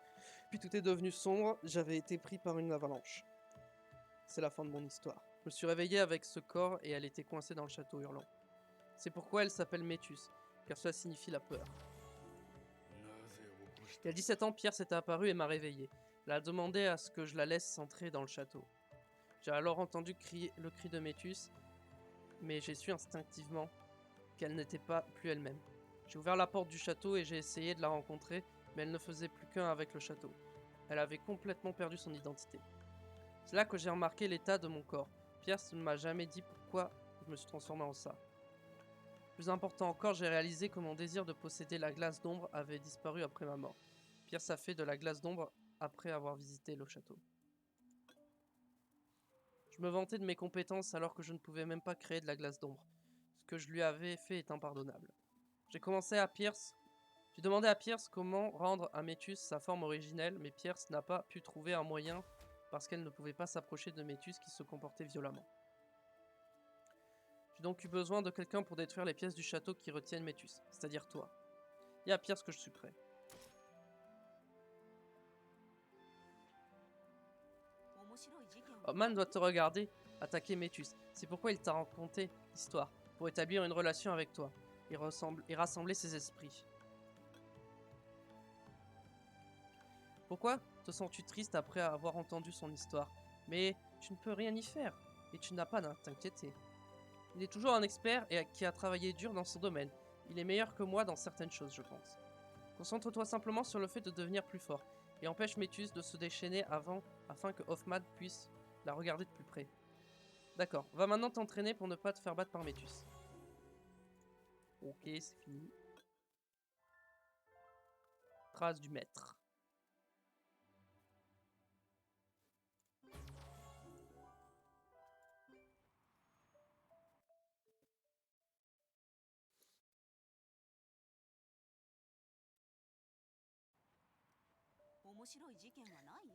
Puis tout est devenu sombre, j'avais été pris par une avalanche. C'est la fin de mon histoire. Je me suis réveillé avec ce corps et elle était coincée dans le château hurlant. C'est pourquoi elle s'appelle Métus, car cela signifie la peur. Il y a 17 ans, Pierre s'était apparu et m'a réveillé. Elle a demandé à ce que je la laisse entrer dans le château. J'ai alors entendu le cri de Métus, mais j'ai su instinctivement qu'elle n'était pas plus elle-même. J'ai ouvert la porte du château et j'ai essayé de la rencontrer, mais elle ne faisait plus qu'un avec le château. Elle avait complètement perdu son identité. C'est là que j'ai remarqué l'état de mon corps. Pierre ne m'a jamais dit pourquoi je me suis transformé en ça. Plus important encore, j'ai réalisé que mon désir de posséder la glace d'ombre avait disparu après ma mort. Pierre a fait de la glace d'ombre après avoir visité le château. Je me vantais de mes compétences alors que je ne pouvais même pas créer de la glace d'ombre. Ce que je lui avais fait est impardonnable. J'ai demandé à Pierce comment rendre à Métus sa forme originelle, mais Pierce n'a pas pu trouver un moyen parce qu'elle ne pouvait pas s'approcher de Métus qui se comportait violemment. J'ai donc eu besoin de quelqu'un pour détruire les pièces du château qui retiennent Métus, c'est-à-dire toi. Et à Pierce que je suis prêt. Hoffman doit te regarder attaquer Métus. C'est pourquoi il t'a raconté l'histoire, pour établir une relation avec toi et rassembler ses esprits. Pourquoi te sens-tu triste après avoir entendu son histoire? Mais tu ne peux rien y faire, et tu n'as pas à t'inquiéter. Il est toujours un expert et qui a travaillé dur dans son domaine. Il est meilleur que moi dans certaines choses, je pense. Concentre-toi simplement sur le fait de devenir plus fort, et empêche Métus de se déchaîner afin que Hoffman puisse la regarder de plus près. D'accord, va maintenant t'entraîner pour ne pas te faire battre par Métus. Ok, c'est fini. Trace du maître.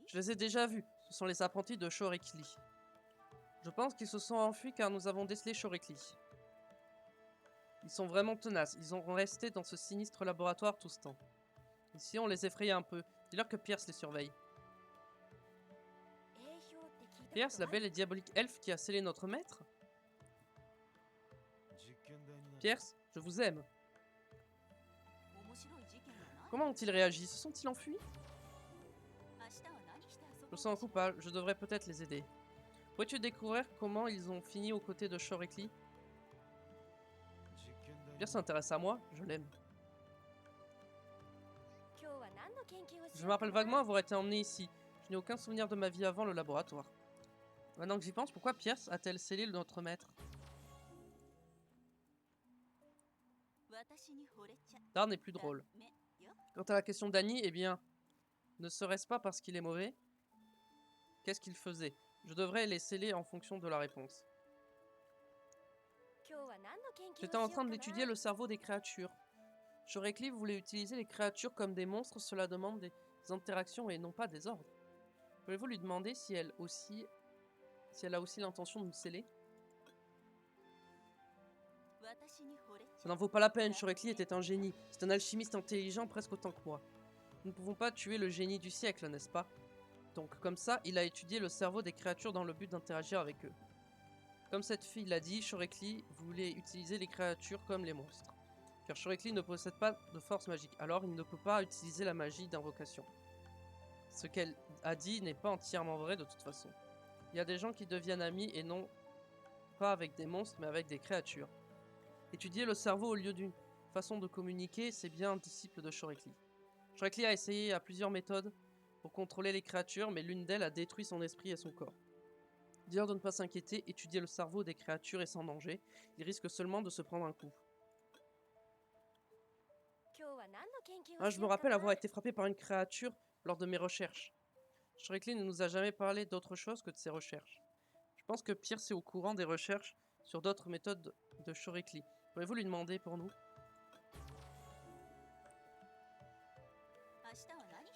Je les ai déjà vus. Ce sont les apprentis de Shorekli. Je pense qu'ils se sont enfuis car nous avons décelé Shorekli. Ils sont vraiment tenaces. Ils ont resté dans ce sinistre laboratoire tout ce temps. Ici, on les effraye un peu. Dis-leur que Pierce les surveille. Pierce, la belle et diabolique elfe qui a scellé notre maître? Pierce, je vous aime. Comment ont-ils réagi? Se sont-ils enfuis? Je me sens coupable. Je devrais peut-être les aider. Pourrais-tu découvrir comment ils ont fini aux côtés de Shorekli? Pierce s'intéresse à moi. Je l'aime. Je me rappelle vaguement avoir été emmené ici. Je n'ai aucun souvenir de ma vie avant le laboratoire. Maintenant que j'y pense, pourquoi Pierce a-t-elle scellé notre maître? Dar n'est plus drôle. Quant à la question d'Annie, eh bien, ne serait-ce pas parce qu'il est mauvais? Qu'est-ce qu'il faisait? Je devrais les sceller en fonction de la réponse. J'étais en train d'étudier le cerveau des créatures. Shorekli voulait utiliser les créatures comme des monstres, cela demande des interactions et non pas des ordres. Pouvez-vous lui demander si elle a aussi l'intention de nous sceller? Ça n'en vaut pas la peine, Shorekli était un génie. C'est un alchimiste intelligent presque autant que moi. Nous ne pouvons pas tuer le génie du siècle, n'est-ce pas? Donc comme ça, il a étudié le cerveau des créatures dans le but d'interagir avec eux. Comme cette fille l'a dit, Shorekli voulait utiliser les créatures comme les monstres. Car Shorekli ne possède pas de force magique, alors il ne peut pas utiliser la magie d'invocation. Ce qu'elle a dit n'est pas entièrement vrai de toute façon. Il y a des gens qui deviennent amis et non pas avec des monstres mais avec des créatures. Étudier le cerveau au lieu d'une façon de communiquer, c'est bien un disciple de Shorekli. Shorekli a essayé à plusieurs méthodes pour contrôler les créatures, mais l'une d'elles a détruit son esprit et son corps. Dire de ne pas s'inquiéter, étudier le cerveau des créatures est sans danger, il risque seulement de se prendre un coup. Je me rappelle avoir été frappé par une créature lors de mes recherches. Shorekli ne nous a jamais parlé d'autre chose que de ses recherches. Je pense que Pierce est au courant des recherches sur d'autres méthodes de Shorekli. Pouvez-vous lui demander pour nous?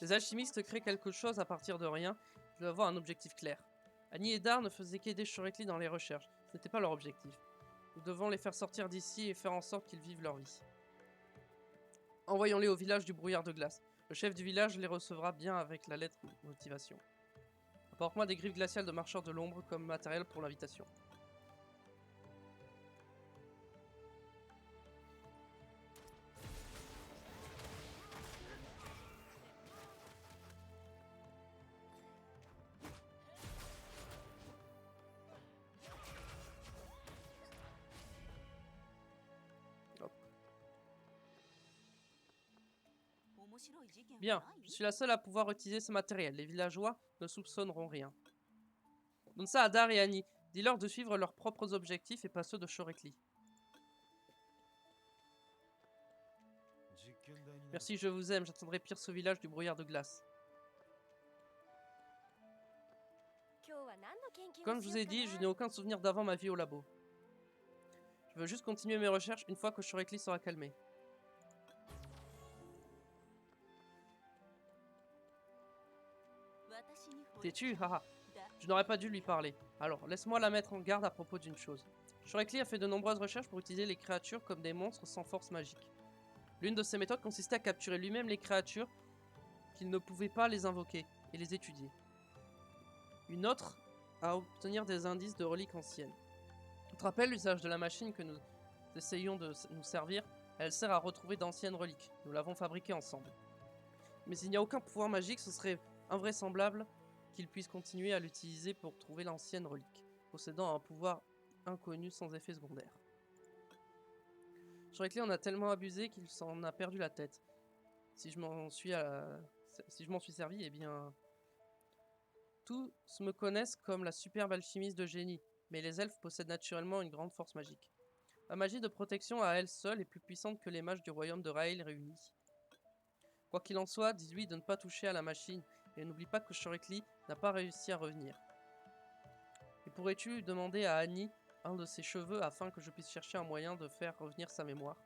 Les alchimistes créent quelque chose à partir de rien. Je dois avoir un objectif clair. Annie et Dar ne faisaient qu'aider Shorekli dans les recherches. Ce n'était pas leur objectif. Nous devons les faire sortir d'ici et faire en sorte qu'ils vivent leur vie. Envoyons-les au village du brouillard de glace. Le chef du village les recevra bien avec la lettre motivation. Apporte-moi des griffes glaciales de marcheurs de l'ombre comme matériel pour l'invitation. Bien, je suis la seule à pouvoir utiliser ce matériel. Les villageois ne soupçonneront rien. Donne ça à Dar et Annie. Dis-leur de suivre leurs propres objectifs et pas ceux de Shorekli. Merci, je vous aime. J'attendrai Pierce au village du brouillard de glace. Comme je vous ai dit, je n'ai aucun souvenir d'avant ma vie au labo. Je veux juste continuer mes recherches une fois que Shorekli sera calmé. T'es-tu? Haha. Je n'aurais pas dû lui parler. Alors, laisse-moi la mettre en garde à propos d'une chose. Shorekli a fait de nombreuses recherches pour utiliser les créatures comme des monstres sans force magique. L'une de ces méthodes consistait à capturer lui-même les créatures qu'il ne pouvait pas les invoquer et les étudier. Une autre, à obtenir des indices de reliques anciennes. Tu te rappelles l'usage de la machine que nous essayons de nous servir? Elle sert à retrouver d'anciennes reliques. Nous l'avons fabriquée ensemble. Mais il n'y a aucun pouvoir magique, ce serait invraisemblable qu'il puisse continuer à l'utiliser pour trouver l'ancienne relique, possédant un pouvoir inconnu sans effet secondaire. Shorekli en a tellement abusé qu'il s'en a perdu la tête. Si je m'en suis servi, eh bien... Tous me connaissent comme la superbe alchimiste de génie, mais les elfes possèdent naturellement une grande force magique. La magie de protection à elle seule est plus puissante que les mages du royaume de Raël réunis. Quoi qu'il en soit, dis-lui de ne pas toucher à la machine, et n'oublie pas que Shorekli n'a pas réussi à revenir. Et pourrais-tu demander à Annie un de ses cheveux afin que je puisse chercher un moyen de faire revenir sa mémoire?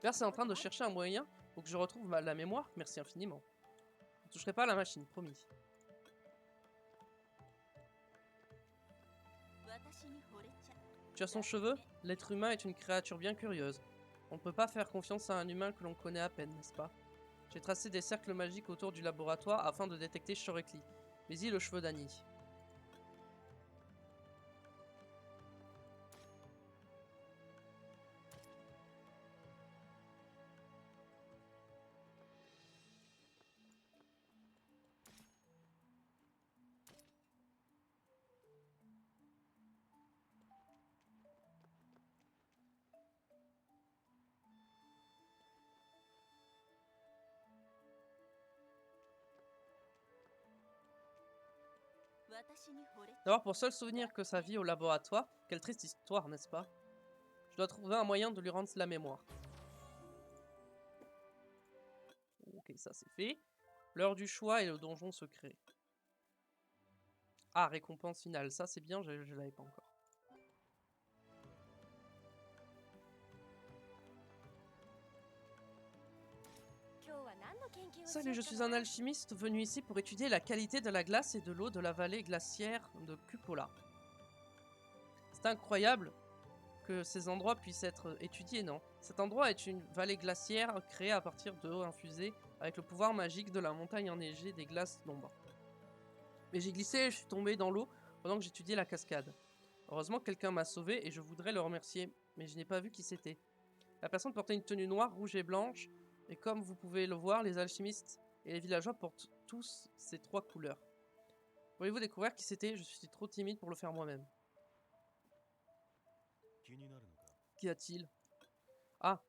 Verse est en train de chercher un moyen pour que je retrouve la mémoire. Merci infiniment. Je ne toucherai pas à la machine, promis. Tu as son cheveu? L'être humain est une créature bien curieuse. On ne peut pas faire confiance à un humain que l'on connaît à peine, n'est-ce pas? J'ai tracé des cercles magiques autour du laboratoire afin de détecter Shorekli. Mais y le cheveu d'Annie. D'avoir pour seul souvenir que sa vie au laboratoire, quelle triste histoire, n'est-ce pas? Je dois trouver un moyen de lui rendre la mémoire. Ok, ça c'est fait. L'heure du choix et le donjon secret. Ah, récompense finale, ça c'est bien, je l'avais pas encore. Salut, je suis un alchimiste venu ici pour étudier la qualité de la glace et de l'eau de la vallée glaciaire de Cupola. C'est incroyable que ces endroits puissent être étudiés, non? Cet endroit est une vallée glaciaire créée à partir d'eau infusée avec le pouvoir magique de la montagne enneigée des glaces d'ombre. Mais j'ai glissé et je suis tombé dans l'eau pendant que j'étudiais la cascade. Heureusement, quelqu'un m'a sauvé et je voudrais le remercier, mais je n'ai pas vu qui c'était. La personne portait une tenue noire, rouge et blanche, et comme vous pouvez le voir, les alchimistes et les villageois portent tous ces trois couleurs. Pourriez-vous découvrir qui c'était? Je suis trop timide pour le faire moi-même. Qu'y a-t-il? Ah,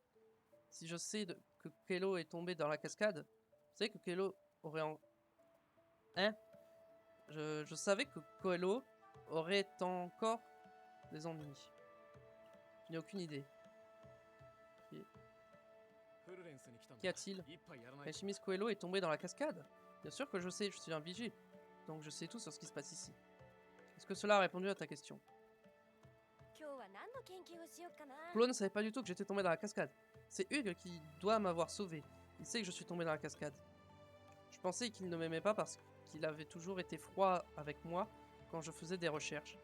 si je sais que Kelo est tombé dans la cascade, vous savez que Kelo aurait en... Hein? Je savais que Kelo aurait encore des ennemis. Je n'ai aucune idée. Qu'y a-t-il? L'alchimiste Coelho est tombé dans la cascade? Bien sûr que je sais, je suis un vigie. Donc je sais tout sur ce qui se passe ici. Est-ce que cela a répondu à ta question? Flo ne savait pas du tout que j'étais tombé dans la cascade. C'est Hugues qui doit m'avoir sauvé. Il sait que je suis tombé dans la cascade. Je pensais qu'il ne m'aimait pas parce qu'il avait toujours été froid avec moi quand je faisais des recherches.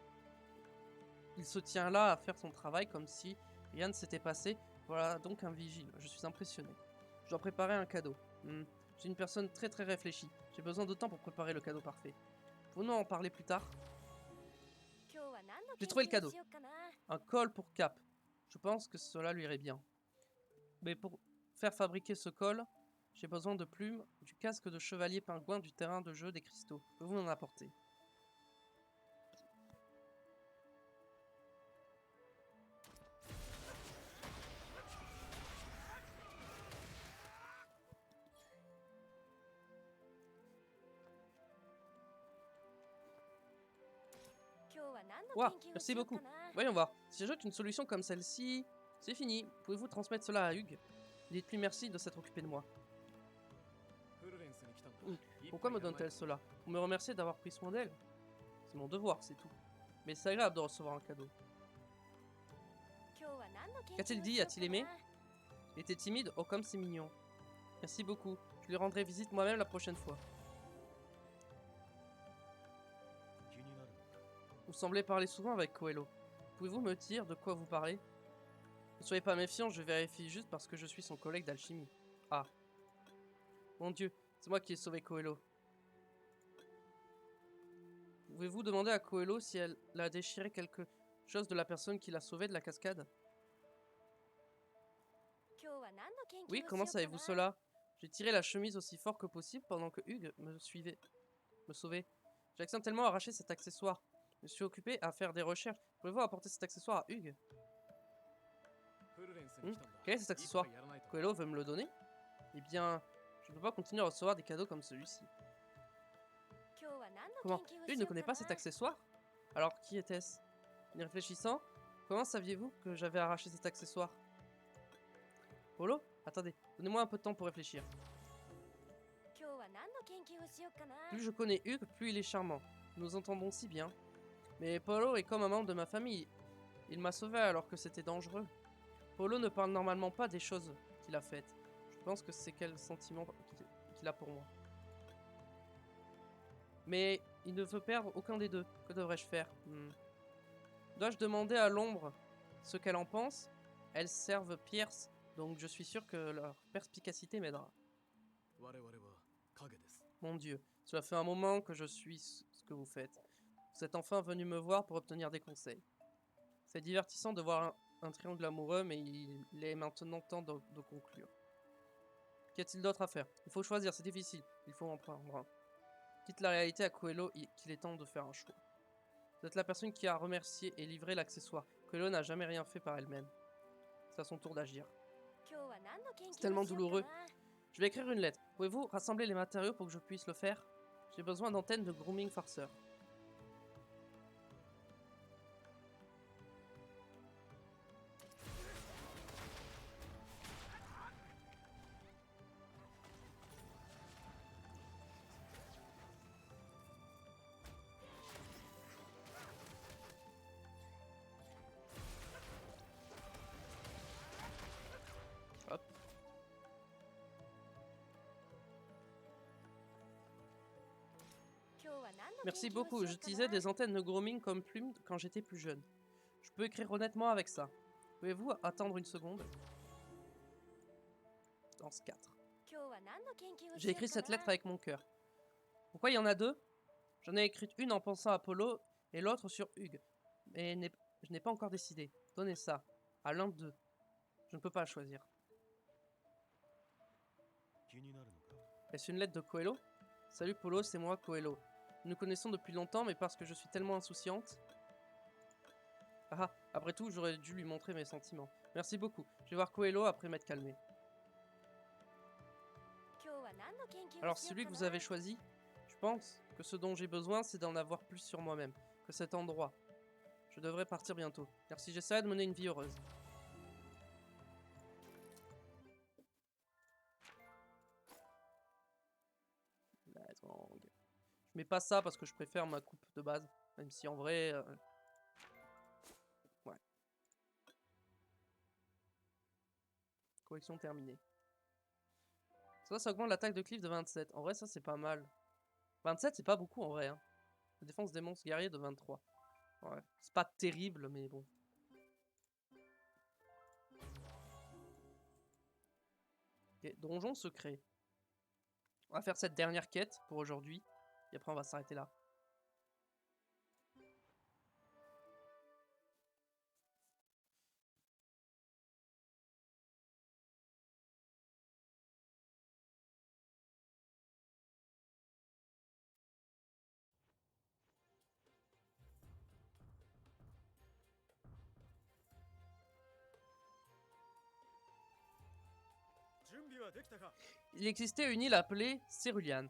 Il se tient là à faire son travail comme si rien ne s'était passé. Voilà donc un vigile. Je suis impressionné. Je dois préparer un cadeau. Je suis une personne très réfléchie. J'ai besoin de temps pour préparer le cadeau parfait. Pouvons-nous en parler plus tard? J'ai trouvé le cadeau. Un col pour Cap. Je pense que cela lui irait bien. Mais pour faire fabriquer ce col, j'ai besoin de plumes, du casque de chevalier pingouin, du terrain de jeu, des cristaux. Pouvez-vous m'en apporter? Wow, merci beaucoup. Voyons voir. Si j'ajoute une solution comme celle-ci, c'est fini. Pouvez-vous transmettre cela à Hugues? Dites-lui merci de s'être occupé de moi. Pourquoi me donne-t-elle cela? Pour me remercier d'avoir pris soin d'elle? C'est mon devoir, c'est tout. Mais c'est agréable de recevoir un cadeau. Qu'a-t-il dit? A-t-il aimé? Il était timide? Oh, comme c'est mignon. Merci beaucoup. Je lui rendrai visite moi-même la prochaine fois. Vous semblez parler souvent avec Coelho. Pouvez-vous me dire de quoi vous parlez? Ne soyez pas méfiant, je vérifie juste parce que je suis son collègue d'alchimie. Ah. Mon Dieu, c'est moi qui ai sauvé Coelho. Pouvez-vous demander à Coelho si elle a déchiré quelque chose de la personne qui l'a sauvé de la cascade? Oui, comment savez-vous cela? J'ai tiré la chemise aussi fort que possible pendant que Hugues me sauvait. J'ai accidentellement arraché cet accessoire. Je me suis occupé à faire des recherches. Pouvez-vous apporter cet accessoire à Hugues? Quel est cet accessoire? Coelho veut me le donner? Eh bien, je ne peux pas continuer à recevoir des cadeaux comme celui-ci. Comment? Hugues ne connaît pas cet accessoire? Alors qui était-ce? En y réfléchissant, comment saviez-vous que j'avais arraché cet accessoire? Polo? Attendez, donnez-moi un peu de temps pour réfléchir. Plus je connais Hugues, plus il est charmant. Nous nous entendons si bien. Mais Polo est comme un membre de ma famille. Il m'a sauvé alors que c'était dangereux. Polo ne parle normalement pas des choses qu'il a faites. Je pense que c'est quel sentiment qu'il a pour moi. Mais il ne veut perdre aucun des deux. Que devrais-je faire? Dois-je demander à l'ombre ce qu'elle en pense? Elles servent Pierce, donc je suis sûr que leur perspicacité m'aidera. Mon Dieu, cela fait un moment que je suis ce que vous faites. Vous êtes enfin venu me voir pour obtenir des conseils. C'est divertissant de voir un triangle amoureux, mais il est maintenant temps de conclure. Qu'y a-t-il d'autre à faire? Il faut choisir, c'est difficile. Il faut en prendre un. Quitte la réalité à Coelho qu'il est temps de faire un choix. Vous êtes la personne qui a remercié et livré l'accessoire. Coelho n'a jamais rien fait par elle-même. C'est à son tour d'agir. C'est tellement douloureux. Je vais écrire une lettre. Pouvez-vous rassembler les matériaux pour que je puisse le faire? J'ai besoin d'antennes de grooming farceur. Hop. Merci beaucoup, j'utilisais des antennes de grooming comme plume quand j'étais plus jeune. Je peux écrire honnêtement avec ça. Pouvez-vous attendre une seconde? Danse 4. J'ai écrit cette lettre avec mon cœur. Pourquoi il y en a deux? J'en ai écrit une en pensant à Apollo et l'autre sur Hugues. Mais je n'ai pas encore décidé. Donnez ça. À l'un d'eux. Je ne peux pas choisir. Est-ce une lettre de Coelho? Salut Polo, c'est moi Coelho. Nous nous connaissons depuis longtemps, mais parce que je suis tellement insouciante. Ah, après tout, j'aurais dû lui montrer mes sentiments. Merci beaucoup. Je vais voir Coelho après m'être calmé. Alors, celui que vous avez choisi, je pense que ce dont j'ai besoin, c'est d'en avoir plus sur moi-même, que cet endroit. Je devrais partir bientôt, car si j'essaie de mener une vie heureuse. Je mets pas ça parce que je préfère ma coupe de base, même si en vrai... Ouais. Correction terminée. Ça augmente l'attaque de Cliff de 27. En vrai, ça c'est pas mal. 27, c'est pas beaucoup en vrai. Hein. La défense des monstres guerriers de 23. Ouais. C'est pas terrible, mais bon. Ok, donjon secret. On va faire cette dernière quête pour aujourd'hui. Et après, on va s'arrêter là. Il existait une île appelée Cerulean,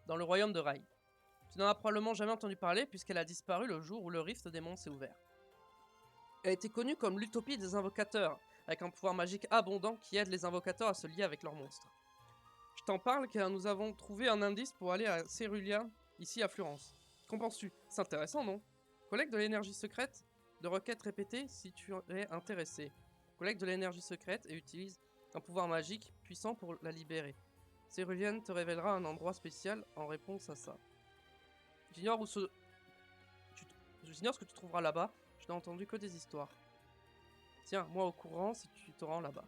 dans le royaume de Rai. Tu n'en as probablement jamais entendu parler puisqu'elle a disparu le jour où le rift des monts s'est ouvert. Elle était connue comme l'utopie des invocateurs, avec un pouvoir magique abondant qui aide les invocateurs à se lier avec leurs monstres. Je t'en parle car nous avons trouvé un indice pour aller à Cerulean, ici à Florence. Qu'en penses-tu? C'est intéressant, non? Collecte de l'énergie secrète, de requêtes répétées si tu es intéressé. Collecte de l'énergie secrète et utilise un pouvoir magique puissant pour la libérer. Cerulean te révélera un endroit spécial en réponse à ça. J'ignore ce que tu trouveras là-bas, je n'ai entendu que des histoires. Tiens, moi au courant si tu te rends là-bas.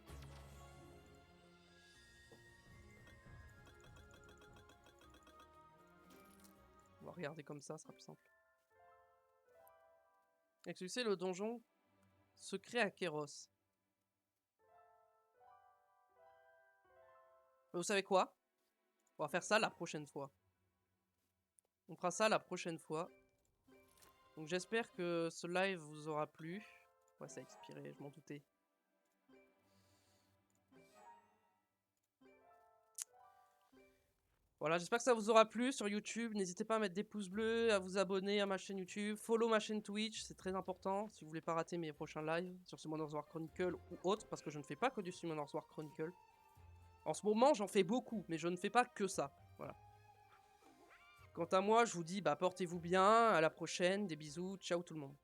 On va regarder comme ça, ce sera plus simple. Avec succès, le donjon secret à Kéros. Vous savez quoi? On va faire ça la prochaine fois. On fera ça la prochaine fois. Donc j'espère que ce live vous aura plu. Ouais, ça a expiré, je m'en doutais. Voilà, j'espère que ça vous aura plu sur YouTube. N'hésitez pas à mettre des pouces bleus, à vous abonner à ma chaîne YouTube. Follow ma chaîne Twitch, c'est très important si vous voulez pas rater mes prochains lives sur Summoners War Chronicle ou autre, parce que je ne fais pas que du Summoners War Chronicle. En ce moment, j'en fais beaucoup, mais je ne fais pas que ça. Voilà. Quant à moi, je vous dis, portez-vous bien, à la prochaine, des bisous, ciao tout le monde.